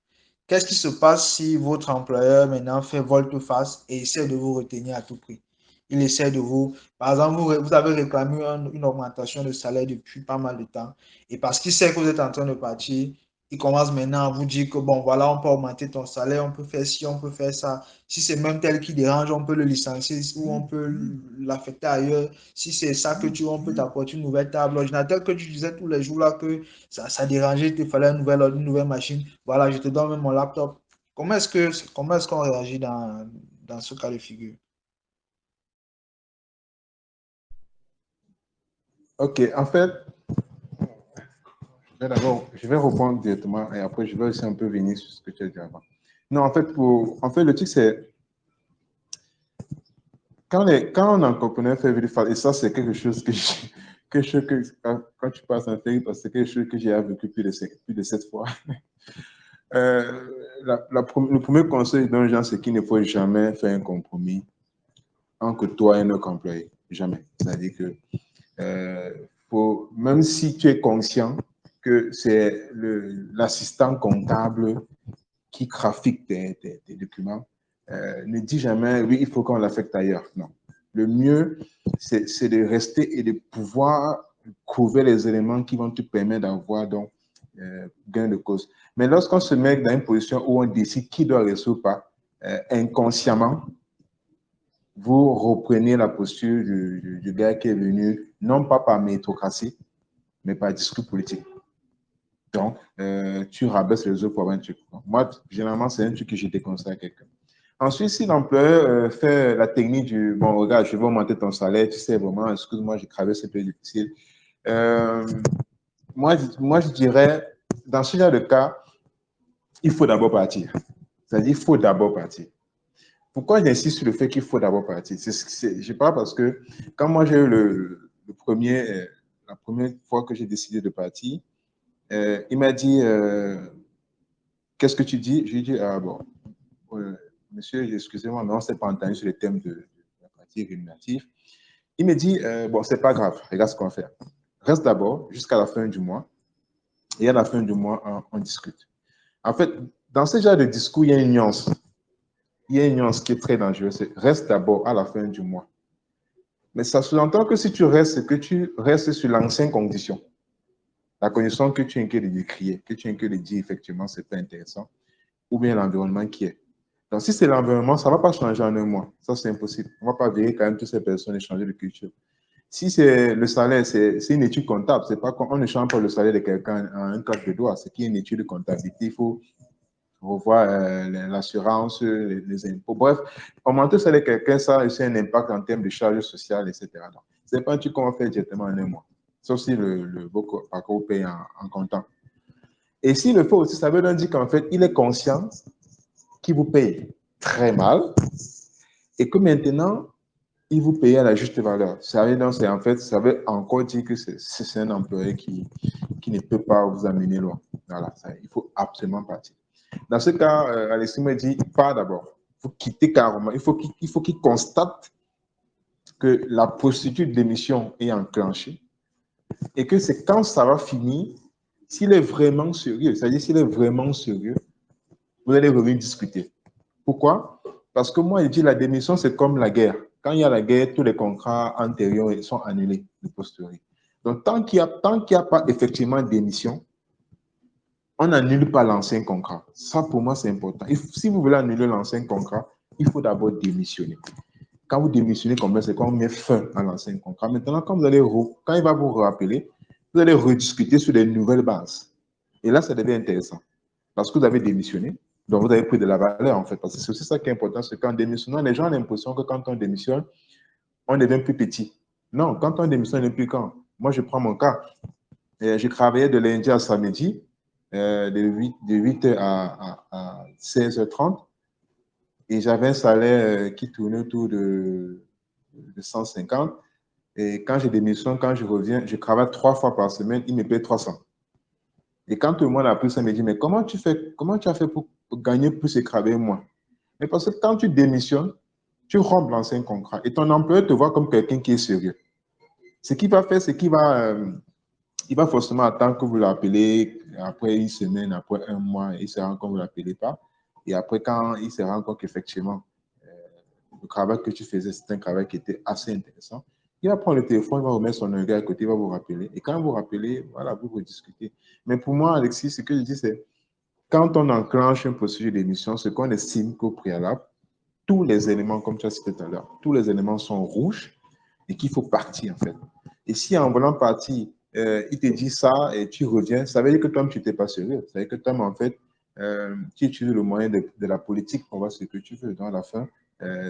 qu'est-ce qui se passe si votre employeur maintenant fait volte-face et essaie de vous retenir à tout prix? Il essaie de vous, par exemple, vous avez réclamé une augmentation de salaire depuis pas mal de temps et parce qu'il sait que vous êtes en train de partir, il commence maintenant à vous dire que bon, voilà, on peut augmenter ton salaire, on peut faire ci, on peut faire ça. Si c'est même tel qui dérange, on peut le licencier ou on peut l'affecter ailleurs. Si c'est ça que tu veux, on peut t'apporter une nouvelle table. L'ordinateur que tu disais tous les jours là que ça dérangeait, il te fallait une nouvelle machine. Voilà, je te donne même mon laptop. Comment est-ce qu'on réagit dans ce cas de figure? Ok, en fait, d'abord, je vais répondre directement et après, je vais aussi un peu venir sur ce que tu as dit avant. Non, en fait, le truc, c'est quand un entrepreneur fait vérifier, et ça, c'est quelque chose quand tu passes un fait, c'est quelque chose que j'ai vécu plus de 7 fois. Le premier conseil d'un genre, c'est qu'il ne faut jamais faire un compromis entre toi et un autre employé. Jamais. C'est-à-dire que même si tu es conscient que c'est l'assistant comptable qui trafique tes documents, ne dis jamais, oui, il faut qu'on l'affecte ailleurs. Non. Le mieux, c'est de rester et de pouvoir trouver les éléments qui vont te permettre d'avoir donc gain de cause. Mais lorsqu'on se met dans une position où on décide qui doit rester ou pas, inconsciemment, vous reprenez la posture du gars qui est venu, non pas par méritocratie, mais par discours politique. Donc, tu rabaisses les autres pour avoir un truc. Moi, généralement, c'est un truc que je déconseille à quelqu'un. Ensuite, si l'employeur fait la technique du « bon, regarde, je vais augmenter ton salaire, tu sais, vraiment, excuse-moi, j'ai travaillé, c'est un peu difficile ». Moi, je dirais, dans ce genre de cas, il faut d'abord partir. C'est-à-dire, il faut d'abord partir. Pourquoi j'insiste sur le fait qu'il faut d'abord partir? Je parle parce que quand moi j'ai eu la première fois que j'ai décidé de partir, il m'a dit qu'est-ce que tu dis? Je lui ai dit ah bon, monsieur, excusez-moi, mais on ne s'est pas entendu sur les thèmes de la partie rémunérative. Il me dit bon, c'est pas grave, regarde ce qu'on va faire. Reste d'abord jusqu'à la fin du mois et à la fin du mois, on discute. En fait, dans ce genre de discours, il y a une nuance. Il y a une nuance qui est très dangereuse. C'est reste d'abord à la fin du mois. Mais ça sous-entend que si tu restes sur l'ancienne condition, la condition que tu inclus de décrire, que tu inclus de dire effectivement, c'est pas intéressant, ou bien l'environnement qui est. Donc, si c'est l'environnement, ça ne va pas changer en un mois. Ça, c'est impossible. On ne va pas virer quand même toutes ces personnes et changer de culture. Si c'est le salaire, c'est une étude comptable. C'est pas on ne change pas le salaire de quelqu'un en un claque de doigts. C'est qu'il y a une étude de comptabilité. Il faut revoir l'assurance, les impôts. Bref, augmenter le salaire de quelqu'un, ça a aussi un impact en termes de charges sociales, etc. Ce n'est pas un truc qu'on va faire directement en un mois. Sauf si le parcours paye en comptant. Et s'il le fait aussi, ça veut dire qu'en fait, il est conscient qu'il vous paye très mal et que maintenant, il vous paye à la juste valeur. Ça veut donc, en fait, ça veut encore dire que c'est un employé qui ne peut pas vous amener loin. Voilà, il faut absolument partir. Dans ce cas, Alexis me dit, pas d'abord. Il faut quitter carrément. Il faut qu'il constate que la procédure d'émission est enclenchée et que c'est quand ça va finir, s'il est vraiment sérieux, c'est-à-dire s'il est vraiment sérieux, vous allez revenir discuter. Pourquoi? Parce que moi, je dis la démission, c'est comme la guerre. Quand il y a la guerre, tous les contrats antérieurs sont annulés de posteriori. Donc, tant qu'il n'y a pas effectivement de démission, on n'annule pas l'ancien contrat. Ça, pour moi, c'est important. Si vous voulez annuler l'ancien contrat, il faut d'abord démissionner. Quand vous démissionnez comme ça, c'est quand on met fin à l'ancien contrat. Maintenant, quand il va vous rappeler, vous allez rediscuter sur des nouvelles bases. Et là, ça devient intéressant. Parce que vous avez démissionné, donc vous avez pris de la valeur, en fait. Parce que c'est aussi ça qui est important, c'est qu'en démissionnant, les gens ont l'impression que quand on démissionne, on devient plus petit. Non, quand on démissionne, on n'est plus quand. Moi, je prends mon cas. Je travaillais de lundi à samedi, de 8 à 16h30, et j'avais un salaire qui tournait autour de 150. Et quand je démissionne, quand je reviens, je travaille 3 fois par semaine, il me paie 300. Et quand tout le monde a pris ça, il me dit, mais comment tu as fait pour gagner plus et travailler moins? Mais parce que quand tu démissionnes, tu rompes l'ancien contrat et ton employeur te voit comme quelqu'un qui est sérieux. Ce qu'il va faire, c'est qu'il va forcément attendre que vous l'appelez après une semaine, après un mois, il se rend compte que vous ne l'appelez pas. Et après, quand il se rend compte qu'effectivement, le travail que tu faisais, c'est un travail qui était assez intéressant, il va prendre le téléphone, il va remettre son œil à côté, il va vous rappeler. Et quand vous rappelez, voilà, vous rediscutez. Mais pour moi, Alexis, ce que je dis, c'est quand on enclenche une procédure d'émission, ce qu'on estime qu'au préalable, tous les éléments, comme tu as cité tout à l'heure, tous les éléments sont rouges et qu'il faut partir, en fait. Et si en voulant partir, il te dit ça et tu reviens, ça veut dire que toi, tu n'étais pas sérieux. Ça veut dire que toi, en fait, tu utilises le moyen de la politique pour voir ce que tu veux. Dans la fin,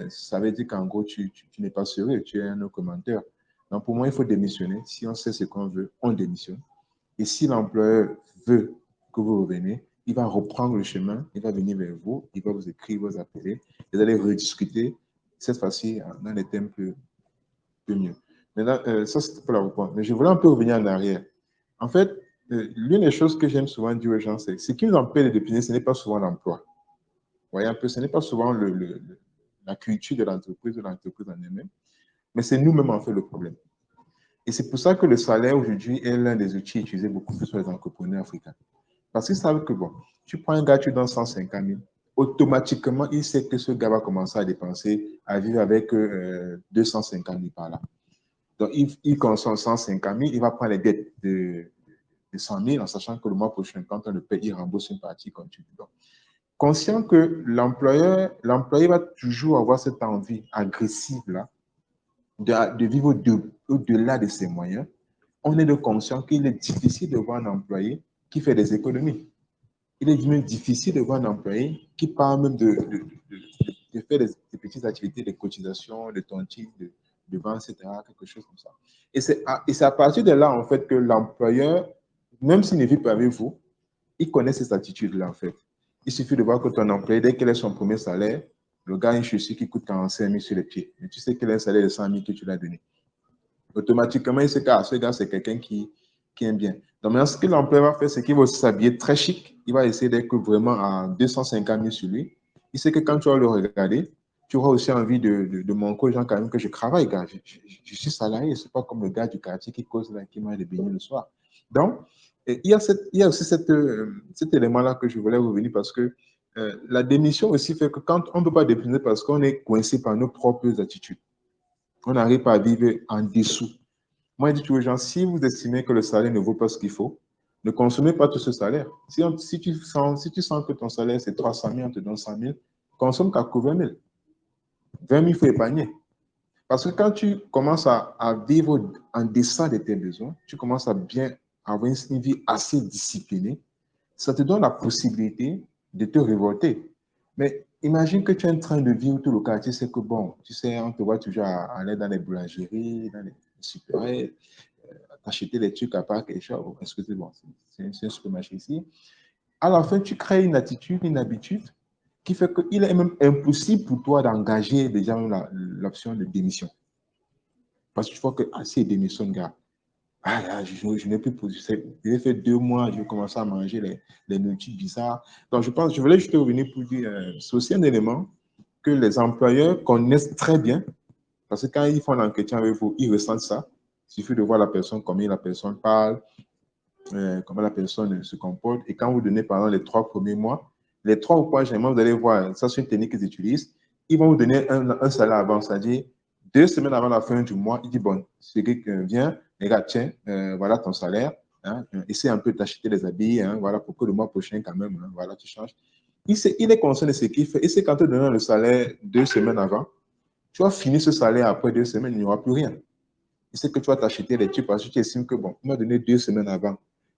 ça veut dire qu'en gros, tu n'es pas sérieux, tu es un commentaire. Donc, pour moi, il faut démissionner. Si on sait ce qu'on veut, on démissionne. Et si l'employeur veut que vous reveniez, il va reprendre le chemin, il va venir vers vous, il va vous écrire, vous appeler, vous allez rediscuter, cette fois-ci, dans des thèmes plus mieux. Maintenant, ça, c'était pour la réponse. Mais je voulais un peu revenir en arrière. En fait, l'une des choses que j'aime souvent dire aux gens, c'est ce qui nous empêche de définir, ce n'est pas souvent l'emploi. Vous voyez un peu, ce n'est pas souvent la culture de l'entreprise ou l'entreprise en elle-même, mais c'est nous-mêmes en fait le problème. Et c'est pour ça que le salaire aujourd'hui est l'un des outils utilisés beaucoup plus par les entrepreneurs africains. Parce qu'ils savent que, bon, tu prends un gars, tu donnes 150 000, automatiquement, il sait que ce gars va commencer à dépenser, à vivre avec 250 000 par là. Donc, il consomme 150 000, il va prendre les dettes de 100 000 en sachant que le mois prochain, quand on le paye, il rembourse une partie continue. Donc, conscient que l'employé va toujours avoir cette envie agressive-là de vivre au-delà de ses moyens on est de conscient qu'il est difficile de voir un employé qui fait des économies. Il est même difficile de voir un employé qui parle même de faire des petites activités de cotisation, de tontine, de vente, etc., quelque chose comme ça. Et c'est à partir de là, en fait, que l'employeur, même s'il ne vit pas avec vous, il connaît ces attitudes-là, en fait. Il suffit de voir que ton employé, dès qu'il a son premier salaire, le gars a une chaussure qui coûte 45 000 sur les pieds. Et tu sais qu'il a un salaire de 100 000 que tu l'as donné. Automatiquement, il sait que ce gars, c'est quelqu'un qui aime bien. Donc, maintenant, ce que l'employeur va faire, c'est qu'il va aussi s'habiller très chic. Il va essayer d'être vraiment à 250 000 sur lui. Il sait que quand tu vas le regarder, tu auras aussi envie de montrer aux gens quand même que je travaille, gars. Je suis salarié. Ce n'est pas comme le gars du quartier qui cause là, qui mange des beignets le soir. Donc, il y a aussi cet élément-là que je voulais revenir parce que la démission aussi fait que quand on ne peut pas démissionner parce qu'on est coincé par nos propres attitudes, on n'arrive pas à vivre en dessous. Moi, je dis toujours aux gens, si vous estimez que le salaire ne vaut pas ce qu'il faut, ne consommez pas tout ce salaire. Si tu sens que ton salaire, c'est 300 000, on te donne 100 000, consomme qu'à 20 000. 20 000, il faut épargner. Parce que quand tu commences à vivre en deçà de tes besoins, tu commences à bien avoir une vie assez disciplinée, ça te donne la possibilité de te révolter. Mais imagine que tu es en train de vivre tout le quartier, c'est que bon, tu sais, on te voit toujours aller dans les boulangeries, dans les supérettes, t'acheter des trucs à part quelque chose. Bon, excusez-moi, c'est un supermarché ici. À la fin, tu crées une attitude, une habitude qui fait qu'il est même impossible pour toi d'engager déjà l'option de démission. Parce que tu vois que assez de démission, gars. Je n'ai plus posé. J'ai fait 2 mois, je commence à manger les nourritures bizarres. Donc, je voulais juste revenir pour dire, c'est aussi un élément que les employeurs connaissent très bien. Parce que quand ils font l'entretien avec vous, ils ressentent ça. Il suffit de voir la personne, comment la personne parle, comment la personne se comporte. Et quand vous donnez, par exemple, les 3 premiers mois, les 3 mois, généralement, vous allez voir, ça c'est une technique qu'ils utilisent. Ils vont vous donner un salaire avant, c'est-à-dire 2 semaines avant la fin du mois. Ils disent, bon, c'est quelqu'un vient, les gars, tiens, voilà ton salaire. Hein, essaie un peu d'acheter des habits, hein, voilà, pour que le mois prochain, quand même, hein, voilà, tu changes. Il est conscient de ce qu'il fait. Et c'est quand tu donnes le salaire 2 semaines avant, tu vas finir ce salaire après 2 semaines, il n'y aura plus rien. Il sait que tu vas t'acheter les trucs parce que tu estimes que, bon, il m'a donné 2 semaines avant.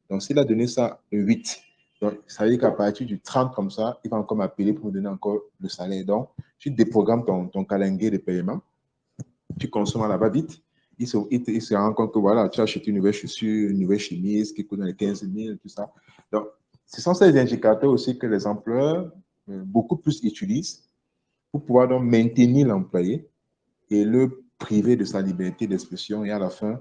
Donc, s'il a donné ça le 8, donc, ça veut dire qu'à partir du 30 comme ça, il va encore m'appeler pour me donner encore le salaire. Donc, tu déprogrammes ton calendrier de paiement, tu consommes là-bas vite. Il se rend compte que voilà, tu as acheté une nouvelle chaussure, une nouvelle chemise qui coûte dans les 15 000, tout ça. Donc, ce sont ces indicateurs aussi que les employeurs beaucoup plus utilisent pour pouvoir donc maintenir l'employé et le priver de sa liberté d'expression. Et à la fin,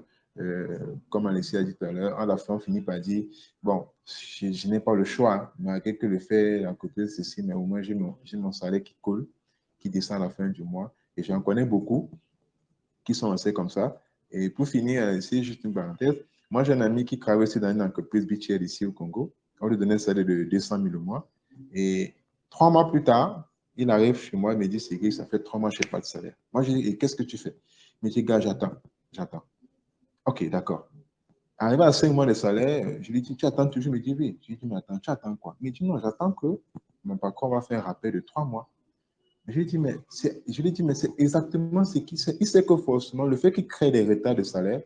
comme Alexis a dit tout à l'heure, à la fin, on finit par dire, bon, je n'ai pas le choix, malgré que le fait à côté de ceci, mais au moins j'ai mon salaire qui coule, qui descend à la fin du mois. Et j'en connais beaucoup qui sont assez comme ça. Et pour finir, ici, juste une parenthèse, moi j'ai un ami qui travaille aussi dans une entreprise beachère ici au Congo. On lui donnait un salaire de 200 000 le mois. Et 3 mois plus tard, il arrive chez moi et me dit, c'est que ça fait 3 mois que je n'ai pas de salaire. Moi, je dis, et qu'est-ce que tu fais? Il me dit, gars, j'attends. Ok, d'accord. Arrivé à 5 mois de salaire, je lui dis, tu attends toujours? Il me dit, oui. Je lui dis, mais attends, tu attends quoi? Il me dit, non, j'attends que mon patron va faire un rappel de 3 mois. Je lui dis, mais c'est exactement ce qu'il sait. Il sait que forcément, le fait qu'il crée des retards de salaire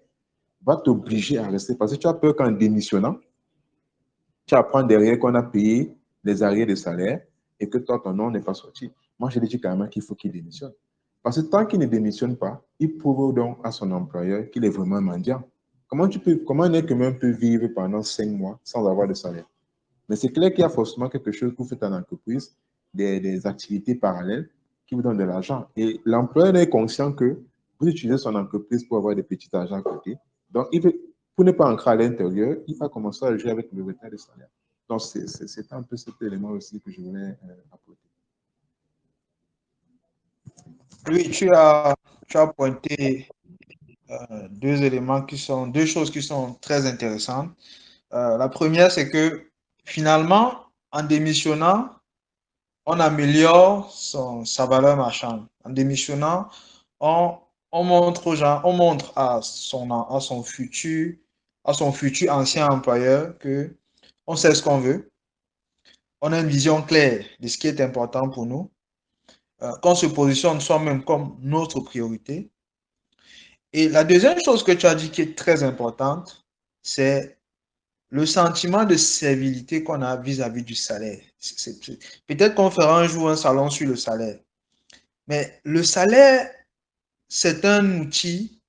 va t'obliger à rester parce que tu as peur qu'en démissionnant, tu apprends derrière qu'on a payé les arriérés de salaire et que toi, ton nom n'est pas sorti. Moi, je lui dis quand même qu'il faut qu'il démissionne. Parce que tant qu'il ne démissionne pas, il prouve donc à son employeur qu'il est vraiment mendiant. Comment un être humain peut vivre pendant 5 mois sans avoir de salaire? Mais c'est clair qu'il y a forcément quelque chose que vous faites en entreprise, des activités parallèles qui vous donnent de l'argent. Et l'employeur est conscient que vous utilisez son entreprise pour avoir des petits argent à côté. Donc, pour ne pas ancrer à l'intérieur, il va commencer à jouer avec le retard de salaire. Donc, c'est un peu cet élément aussi que je voulais apporter. Oui, tu as pointé deux choses qui sont très intéressantes. La première, c'est que finalement, en démissionnant, on améliore sa valeur marchande. En démissionnant, on montre aux gens, on montre à son futur ancien employeur que on sait ce qu'on veut, on a une vision claire de ce qui est important pour nous, qu'on se positionne soi-même comme notre priorité. Et la deuxième chose que tu as dit qui est très importante, c'est le sentiment de servilité qu'on a vis-à-vis du salaire. Peut-être qu'on fera un jour un salon sur le salaire. Mais le salaire, c'est un outil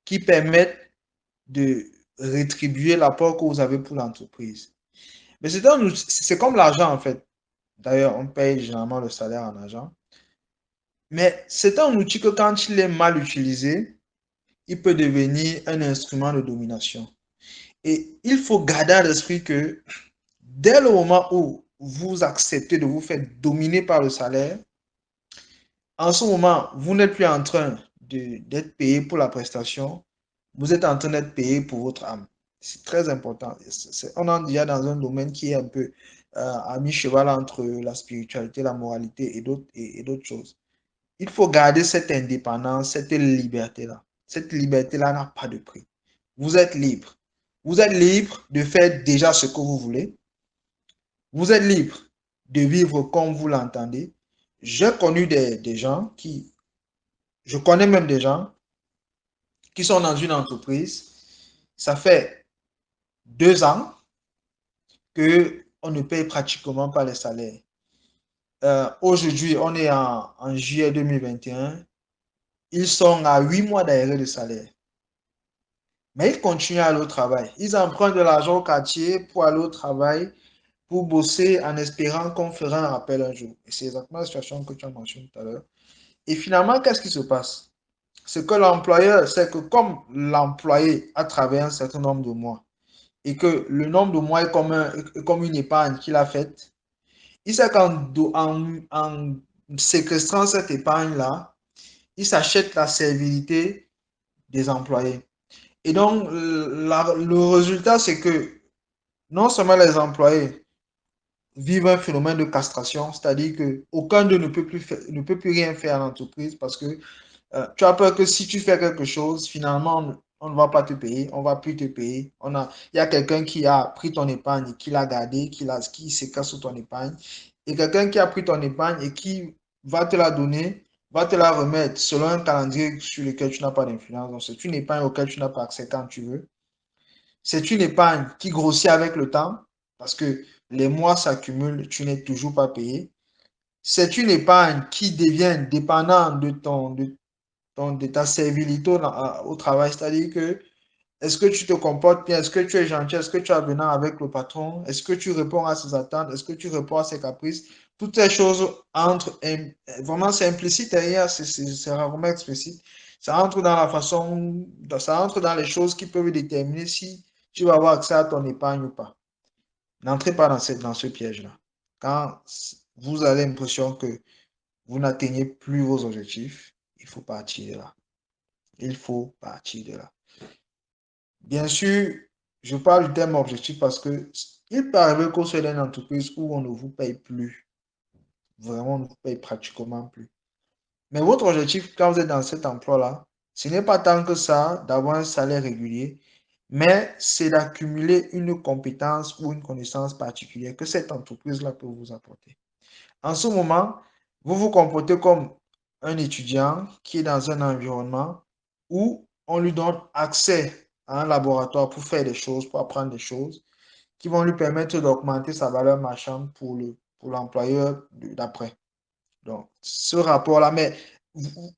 qui permet de rétribuer l'apport que vous avez pour l'entreprise. Mais c'est comme l'argent en fait. D'ailleurs, on paye généralement le salaire en argent. Mais c'est un outil que quand il est mal utilisé, il peut devenir un instrument de domination. Et il faut garder à l'esprit que dès le moment où vous acceptez de vous faire dominer par le salaire, en ce moment, vous n'êtes plus en train d'être payé pour la prestation, vous êtes en train d'être payé pour votre âme. C'est très important. On est déjà dans un domaine qui est un peu à mi-cheval entre la spiritualité, la moralité et d'autres choses. Il faut garder cette indépendance, cette liberté-là. Cette liberté-là n'a pas de prix. Vous êtes libre. Vous êtes libre de faire déjà ce que vous voulez. Vous êtes libre de vivre comme vous l'entendez. J'ai connu des gens je connais même des gens qui sont dans une entreprise. Ça fait 2 ans qu'on ne paye pratiquement pas les salaires. Aujourd'hui, on est en juillet 2021. Ils sont à 8 mois d'arrêt de salaire. Mais ils continuent à aller au travail. Ils empruntent de l'argent au quartier pour aller au travail, pour bosser en espérant qu'on fera un rappel un jour. Et c'est exactement la situation que tu as mentionnée tout à l'heure. Et finalement, qu'est-ce qui se passe? C'est que l'employeur, c'est que comme l'employé a travaillé un certain nombre de mois et que le nombre de mois est comme une épargne qu'il a faite, il sait en séquestrant cette épargne-là, il s'achète la servilité des employés. Et donc, le résultat, c'est que non seulement les employés vivent un phénomène de castration, c'est-à-dire qu'aucun d'eux ne peut plus rien faire à l'entreprise parce que tu as peur que si tu fais quelque chose, finalement, on ne va pas te payer, on ne va plus te payer. Il y a quelqu'un qui a pris ton épargne, qui l'a gardé, qui se casse sur ton épargne, et quelqu'un qui a pris ton épargne et qui va te la donner, va te la remettre selon un calendrier sur lequel tu n'as pas d'influence. Donc, c'est une épargne auquel tu n'as pas accès quand tu veux. C'est une épargne qui grossit avec le temps parce que les mois s'accumulent, tu n'es toujours pas payé. C'est une épargne qui devient dépendante de ta servilité au travail. C'est-à-dire que est-ce que tu te comportes bien? Est-ce que tu es gentil? Est-ce que tu es avenant avec le patron? Est-ce que tu réponds à ses attentes? Est-ce que tu réponds à ses caprices? Toutes ces choses entrent, vraiment c'est implicite derrière, c'est rarement explicite. Ça entre dans la façon, ça entre dans les choses qui peuvent déterminer si tu vas avoir accès à ton épargne ou pas. N'entrez pas dans ce piège-là. Quand vous avez l'impression que vous n'atteignez plus vos objectifs, il faut partir de là. Il faut partir de là. Bien sûr, je parle du terme objectif parce que il peut arriver qu'au sein d'une entreprise où on ne vous paye plus, vraiment on ne vous paye pratiquement plus. Mais votre objectif, quand vous êtes dans cet emploi-là, ce n'est pas tant que ça d'avoir un salaire régulier, mais c'est d'accumuler une compétence ou une connaissance particulière que cette entreprise-là peut vous apporter. En ce moment, vous vous comportez comme un étudiant qui est dans un environnement où on lui donne accès à un laboratoire pour faire des choses, pour apprendre des choses qui vont lui permettre d'augmenter sa valeur marchande pour l'employeur d'après. Donc, ce rapport-là, mais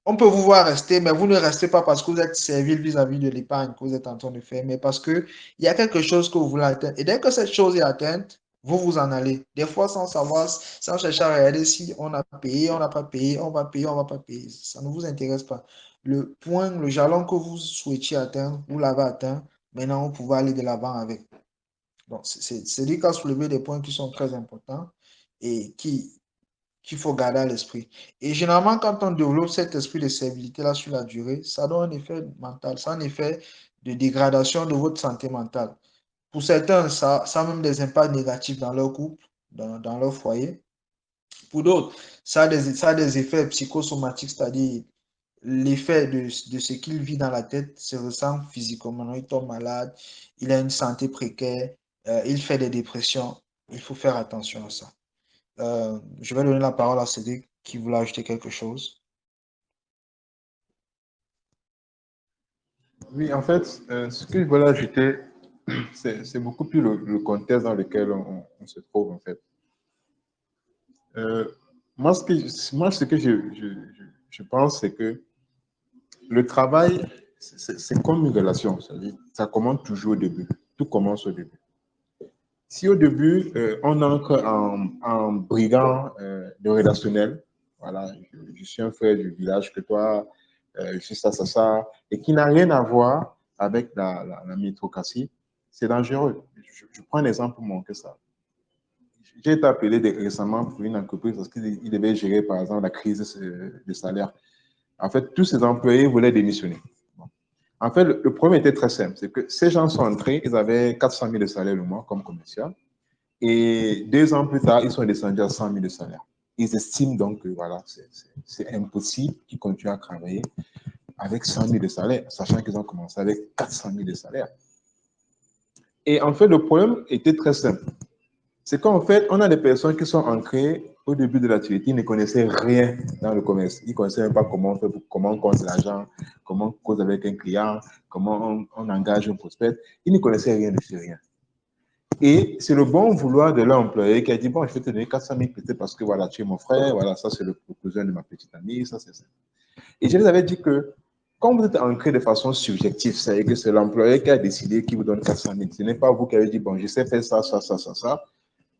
on peut vous voir rester, mais vous ne restez pas parce que vous êtes servile vis-à-vis de l'épargne que vous êtes en train de faire, mais parce qu'il y a quelque chose que vous voulez atteindre. Et dès que cette chose est atteinte, vous vous en allez. Des fois, sans savoir, sans chercher à regarder si on a payé, on n'a pas payé, on va payer, on ne va pas payer. Ça ne vous intéresse pas. Le point, le jalon que vous souhaitiez atteindre, vous l'avez atteint. Maintenant, vous pouvez aller de l'avant avec. Donc, c'est lui qui a soulevé des points qui sont très importants et qu'il faut garder à l'esprit. Et généralement, quand on développe cet esprit de servilité-là sur la durée, ça donne un effet mental, ça a un effet de dégradation de votre santé mentale. Pour certains, ça a même des impacts négatifs dans leur couple, dans leur foyer. Pour d'autres, ça a des effets psychosomatiques, c'est-à-dire l'effet de ce qu'il vit dans la tête se ressent physiquement. Il tombe malade, il a une santé précaire, il fait des dépressions. Il faut faire attention à ça. Je vais donner la parole à Cédric qui voulait ajouter quelque chose. Oui, en fait, ce que je voulais ajouter, c'est beaucoup plus le contexte dans lequel on se trouve, en fait. Euh, ce que je pense, c'est que le travail, c'est comme une relation. Ça commence toujours au début. Tout commence au début. Si au début, on entre en brigand de relationnel, voilà, je suis un frère du village que toi, je suis ça, et qui n'a rien à voir avec la méritocratie, c'est dangereux. Je prends un exemple pour montrer ça. J'ai été appelé récemment pour une entreprise parce qu'il devait gérer, par exemple, la crise de salaire. En fait, tous ces employés voulaient démissionner. Bon. En fait, le problème était très simple. C'est que ces gens sont entrés, ils avaient 400 000 de salaire le mois comme commercial. Et 2 ans plus tard, ils sont descendus à 100 000 de salaire. Ils estiment donc que voilà, c'est impossible qu'ils continuent à travailler avec 100 000 de salaire, sachant qu'ils ont commencé avec 400 000 de salaire. Et en fait, le problème était très simple. C'est qu'en fait, on a des personnes qui sont ancrées au début de l'activité, ils ne connaissaient rien dans le commerce. Ils ne connaissaient même pas comment on fait, comment on compte l'argent, comment on cause avec un client, comment on engage un prospect. Ils ne connaissaient rien de ce rien. Et c'est le bon vouloir de l'employé qui a dit, bon, je vais te donner 400 000 peut-être parce que voilà, tu es mon frère, voilà, ça c'est le cousin de ma petite amie, ça c'est ça. Et je les avais dit que quand vous êtes ancré de façon subjective, c'est-à-dire que c'est l'employé qui a décidé qui vous donne 400 000. Ce n'est pas vous qui avez dit, bon, je sais faire ça.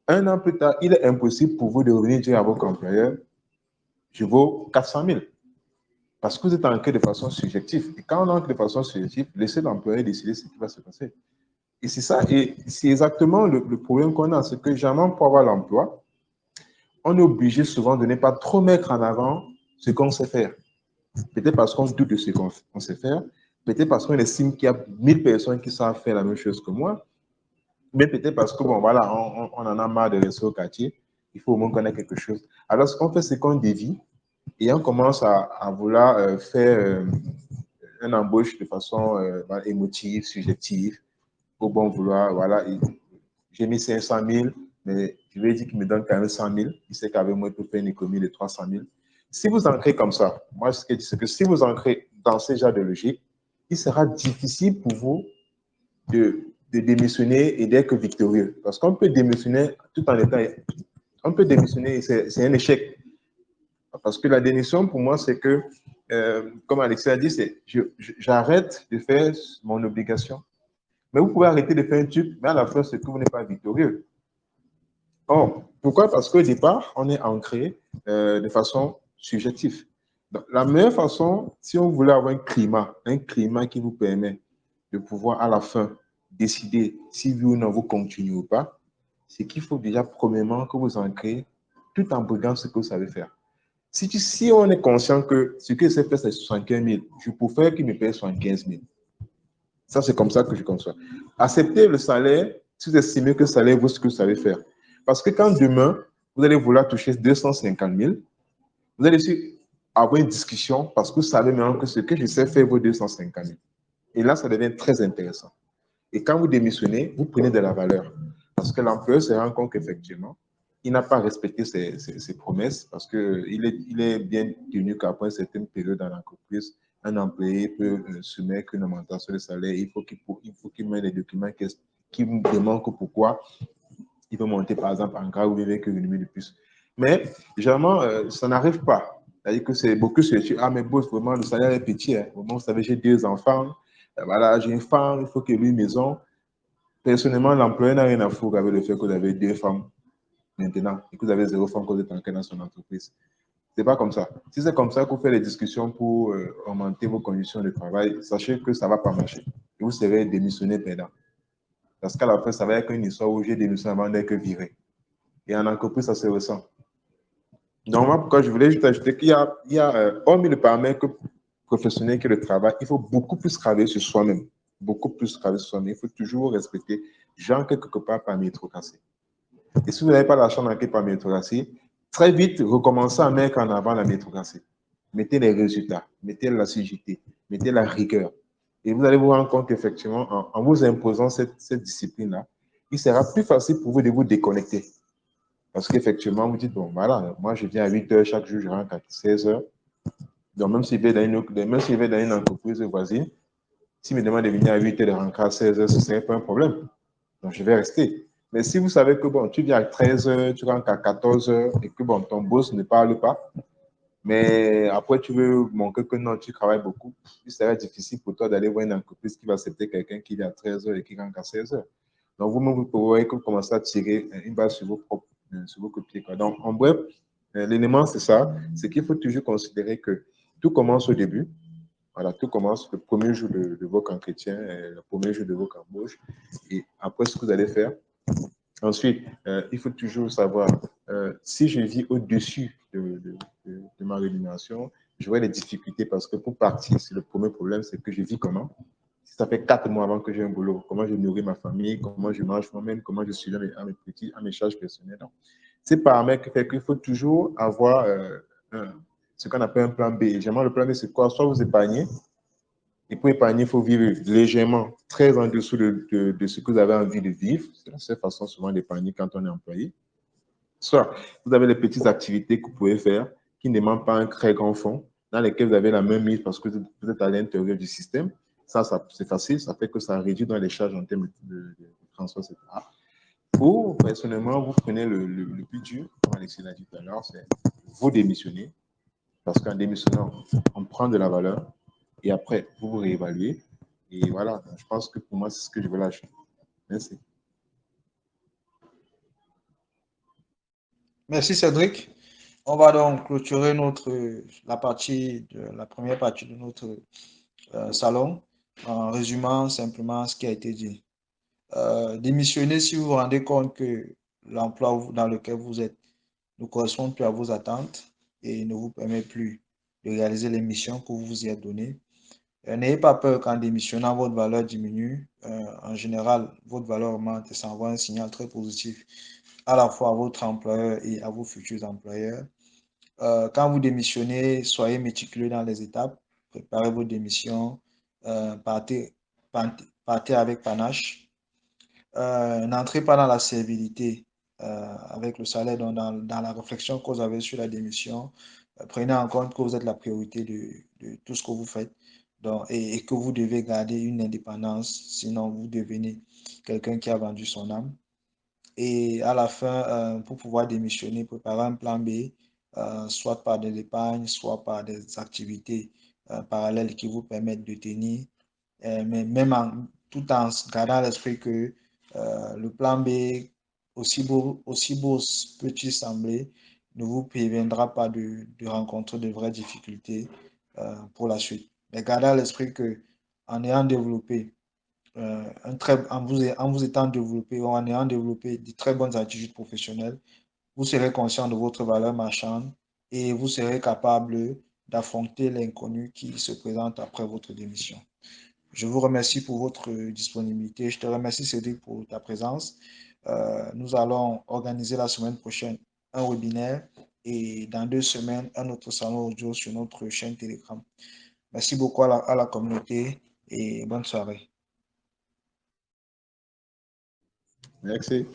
Un an plus tard, il est impossible pour vous de revenir dire à votre employeur, je vaux 400 000. Parce que vous êtes ancré de façon subjective. Et quand on est ancré de façon subjective, laissez l'employé décider ce qui va se passer. Et c'est ça, et c'est exactement le problème qu'on a, c'est que jamais pour avoir l'emploi, on est obligé souvent de ne pas trop mettre en avant ce qu'on sait faire. Peut-être parce qu'on doute de ce qu'on sait faire, peut-être parce qu'on estime qu'il y a 1000 personnes qui savent faire la même chose que moi, mais peut-être parce que, bon, voilà, on en a marre de rester au quartier, il faut au moins qu'on ait quelque chose. Alors, ce qu'on fait, c'est qu'on dévie et on commence à vouloir faire une embauche de façon émotive, subjective, au bon vouloir, voilà. J'ai mis 500 000, mais je lui ai dit qu'il me donne quand même 100 000. Il sait qu'avec moi, il peut faire une économie de 300 000. Si vous ancrez comme ça, moi, ce que je dis, c'est que si vous ancrez dans ce genre de logique, il sera difficile pour vous de démissionner et d'être victorieux. Parce qu'on peut démissionner tout en étant. On peut démissionner, c'est un échec. Parce que la démission, pour moi, c'est que, comme Alexis a dit, c'est j'arrête de faire mon obligation. Mais vous pouvez arrêter de faire un truc, mais à la fin, c'est que vous n'êtes pas victorieux. Or, pourquoi? Parce qu'au départ, on est ancré de façon subjective. Donc, la meilleure façon, si on voulait avoir un climat qui vous permet de pouvoir à la fin décider si oui ou non vous continuez ou pas, c'est qu'il faut déjà premièrement que vous ancrez tout en briguant ce que vous savez faire. Si on est conscient que ce que je sais faire, c'est 75 000, je préfère qu'il me paye 75 000. Ça, c'est comme ça que je conçois. Accepter le salaire si vous estimez que le salaire vaut ce que vous savez faire. Parce que quand demain, vous allez vouloir toucher 250 000, vous allez aussi avoir une discussion parce que vous savez maintenant que ce que je sais faire vaut 250 000. Et là, ça devient très intéressant. Et quand vous démissionnez, vous prenez de la valeur. Parce que l'employeur se rend compte qu'effectivement, il n'a pas respecté ses promesses parce qu'il est bien tenu qu'après une certaine période dans l'entreprise, un employé peut soumettre une augmentation de salaire. Il faut qu'il mette les documents qui démontrent pourquoi il peut monter, par exemple, en grade ou avec une nuit de plus. Mais, généralement, ça n'arrive pas. C'est-à-dire que c'est beaucoup sur les ah, mais boss, vraiment, le salaire est petit. Hein. Vraiment, vous savez, j'ai 2 enfants. Voilà, j'ai une femme, il faut qu'il y ait une maison. Personnellement, l'employeur n'a rien à foutre avec le fait que vous avez 2 femmes maintenant et que vous avez 0 femme que vous êtes ancré dans son entreprise. C'est pas comme ça. Si c'est comme ça que vous faites les discussions pour augmenter vos conditions de travail, sachez que ça ne va pas marcher. Et vous serez démissionné perdant. Parce qu'à la fin, ça va être une histoire où j'ai démissionné avant d'être viré. Et en entreprise, ça se ressent. Donc, moi, pourquoi je voulais juste ajouter qu'il y a hormis le paramètre professionnel que le travail, il faut beaucoup plus travailler sur soi-même. Beaucoup plus travailler sur soi-même. Il faut toujours respecter gens quelque part par méritocratie. Et si vous n'avez pas la chance d'entrer par méritocratie, très vite, recommencez à mettre en avant la méritocratie. Mettez les résultats, mettez l'assiduité, mettez la rigueur. Et vous allez vous rendre compte qu'effectivement, en vous imposant cette discipline-là, il sera plus facile pour vous de vous déconnecter. Parce qu'effectivement, vous dites, bon, voilà, moi, je viens à 8 heures chaque jour, je rentre à 16 heures. Donc, même si je vais dans une entreprise voisine, S'il me demande de venir à 8 h, de rentrer à 16 h, ce ne serait pas un problème. Donc, je vais rester. Mais si vous savez que bon, tu viens à 13 h, tu rentres à 14 h et que bon, ton boss ne parle pas, mais après tu veux montrer que non, tu travailles beaucoup, il serait difficile pour toi d'aller voir une entreprise qui va accepter quelqu'un qui vient à 13 h et qui rentre à 16 h. Donc, vous-même, vous pouvez commencer à tirer une balle sur vos pieds. Donc, en bref, l'élément, c'est ça, c'est qu'il faut toujours considérer que tout commence au début. Voilà, tout commence le premier jour de votre entretien, le premier jour de votre embauche. Et après, ce que vous allez faire. Ensuite, il faut toujours savoir, si je vis au-dessus de ma rémunération, j'aurai des difficultés parce que pour partir, c'est le premier problème, c'est que je vis comment? Ça fait 4 mois avant que j'ai un boulot. Comment je nourris ma famille, comment je mange moi-même, comment je suis à mes petits, à mes charges personnelles. Donc, ces paramètres fait qu'il faut toujours avoir ce qu'on appelle un plan B. Généralement, le plan B, c'est quoi? Soit vous épargnez, et pour épargner, il faut vivre légèrement, très en dessous de ce que vous avez envie de vivre. C'est la seule façon souvent d'épargner quand on est employé. Soit vous avez des petites activités que vous pouvez faire qui ne demandent pas un très grand fonds, dans lesquelles vous avez la même mise parce que vous êtes à l'intérieur du système. Ça c'est facile, ça fait que ça réduit dans les charges en termes de transport, etc. Ou, personnellement, vous prenez le plus dur, comme Alexis l'a dit tout à l'heure, c'est vous démissionner. Parce qu'en démissionnant, on prend de la valeur et après, vous vous réévaluez. Et voilà, je pense que pour moi, c'est ce que je veux lâcher. Merci. Merci Cédric. On va donc clôturer la première partie de notre salon en résumant simplement ce qui a été dit. Démissionner si vous vous rendez compte que l'emploi dans lequel vous êtes ne correspond plus à vos attentes et ne vous permet plus de réaliser les missions que vous vous y êtes données. N'ayez pas peur qu'en démissionnant, votre valeur diminue. En général, votre valeur augmente et ça envoie un signal très positif à la fois à votre employeur et à vos futurs employeurs. Quand vous démissionnez, soyez méticuleux dans les étapes, préparez vos démissions, partez avec panache. N'entrez pas dans la servilité avec le salaire, donc dans la réflexion que vous avez sur la démission. Prenez en compte que vous êtes la priorité de tout ce que vous faites donc, et que vous devez garder une indépendance, sinon vous devenez quelqu'un qui a vendu son âme. Et à la fin, pour pouvoir démissionner, préparer un plan B, soit par de l'épargne, soit par des activités parallèles qui vous permettent de tenir, mais même tout en gardant à l'esprit que le plan B, aussi beau peut-il sembler, ne vous préviendra pas de rencontrer de vraies difficultés pour la suite. Mais gardez à l'esprit que en ayant développé en vous étant développé ou en ayant développé de très bonnes attitudes professionnelles, vous serez conscient de votre valeur marchande et vous serez capable d'affronter l'inconnu qui se présente après votre démission. Je vous remercie pour votre disponibilité. Je te remercie, Cédric, pour ta présence. Nous allons organiser la semaine prochaine un webinaire et dans 2 semaines, un autre salon audio sur notre chaîne Telegram. Merci beaucoup à la communauté et bonne soirée. Merci.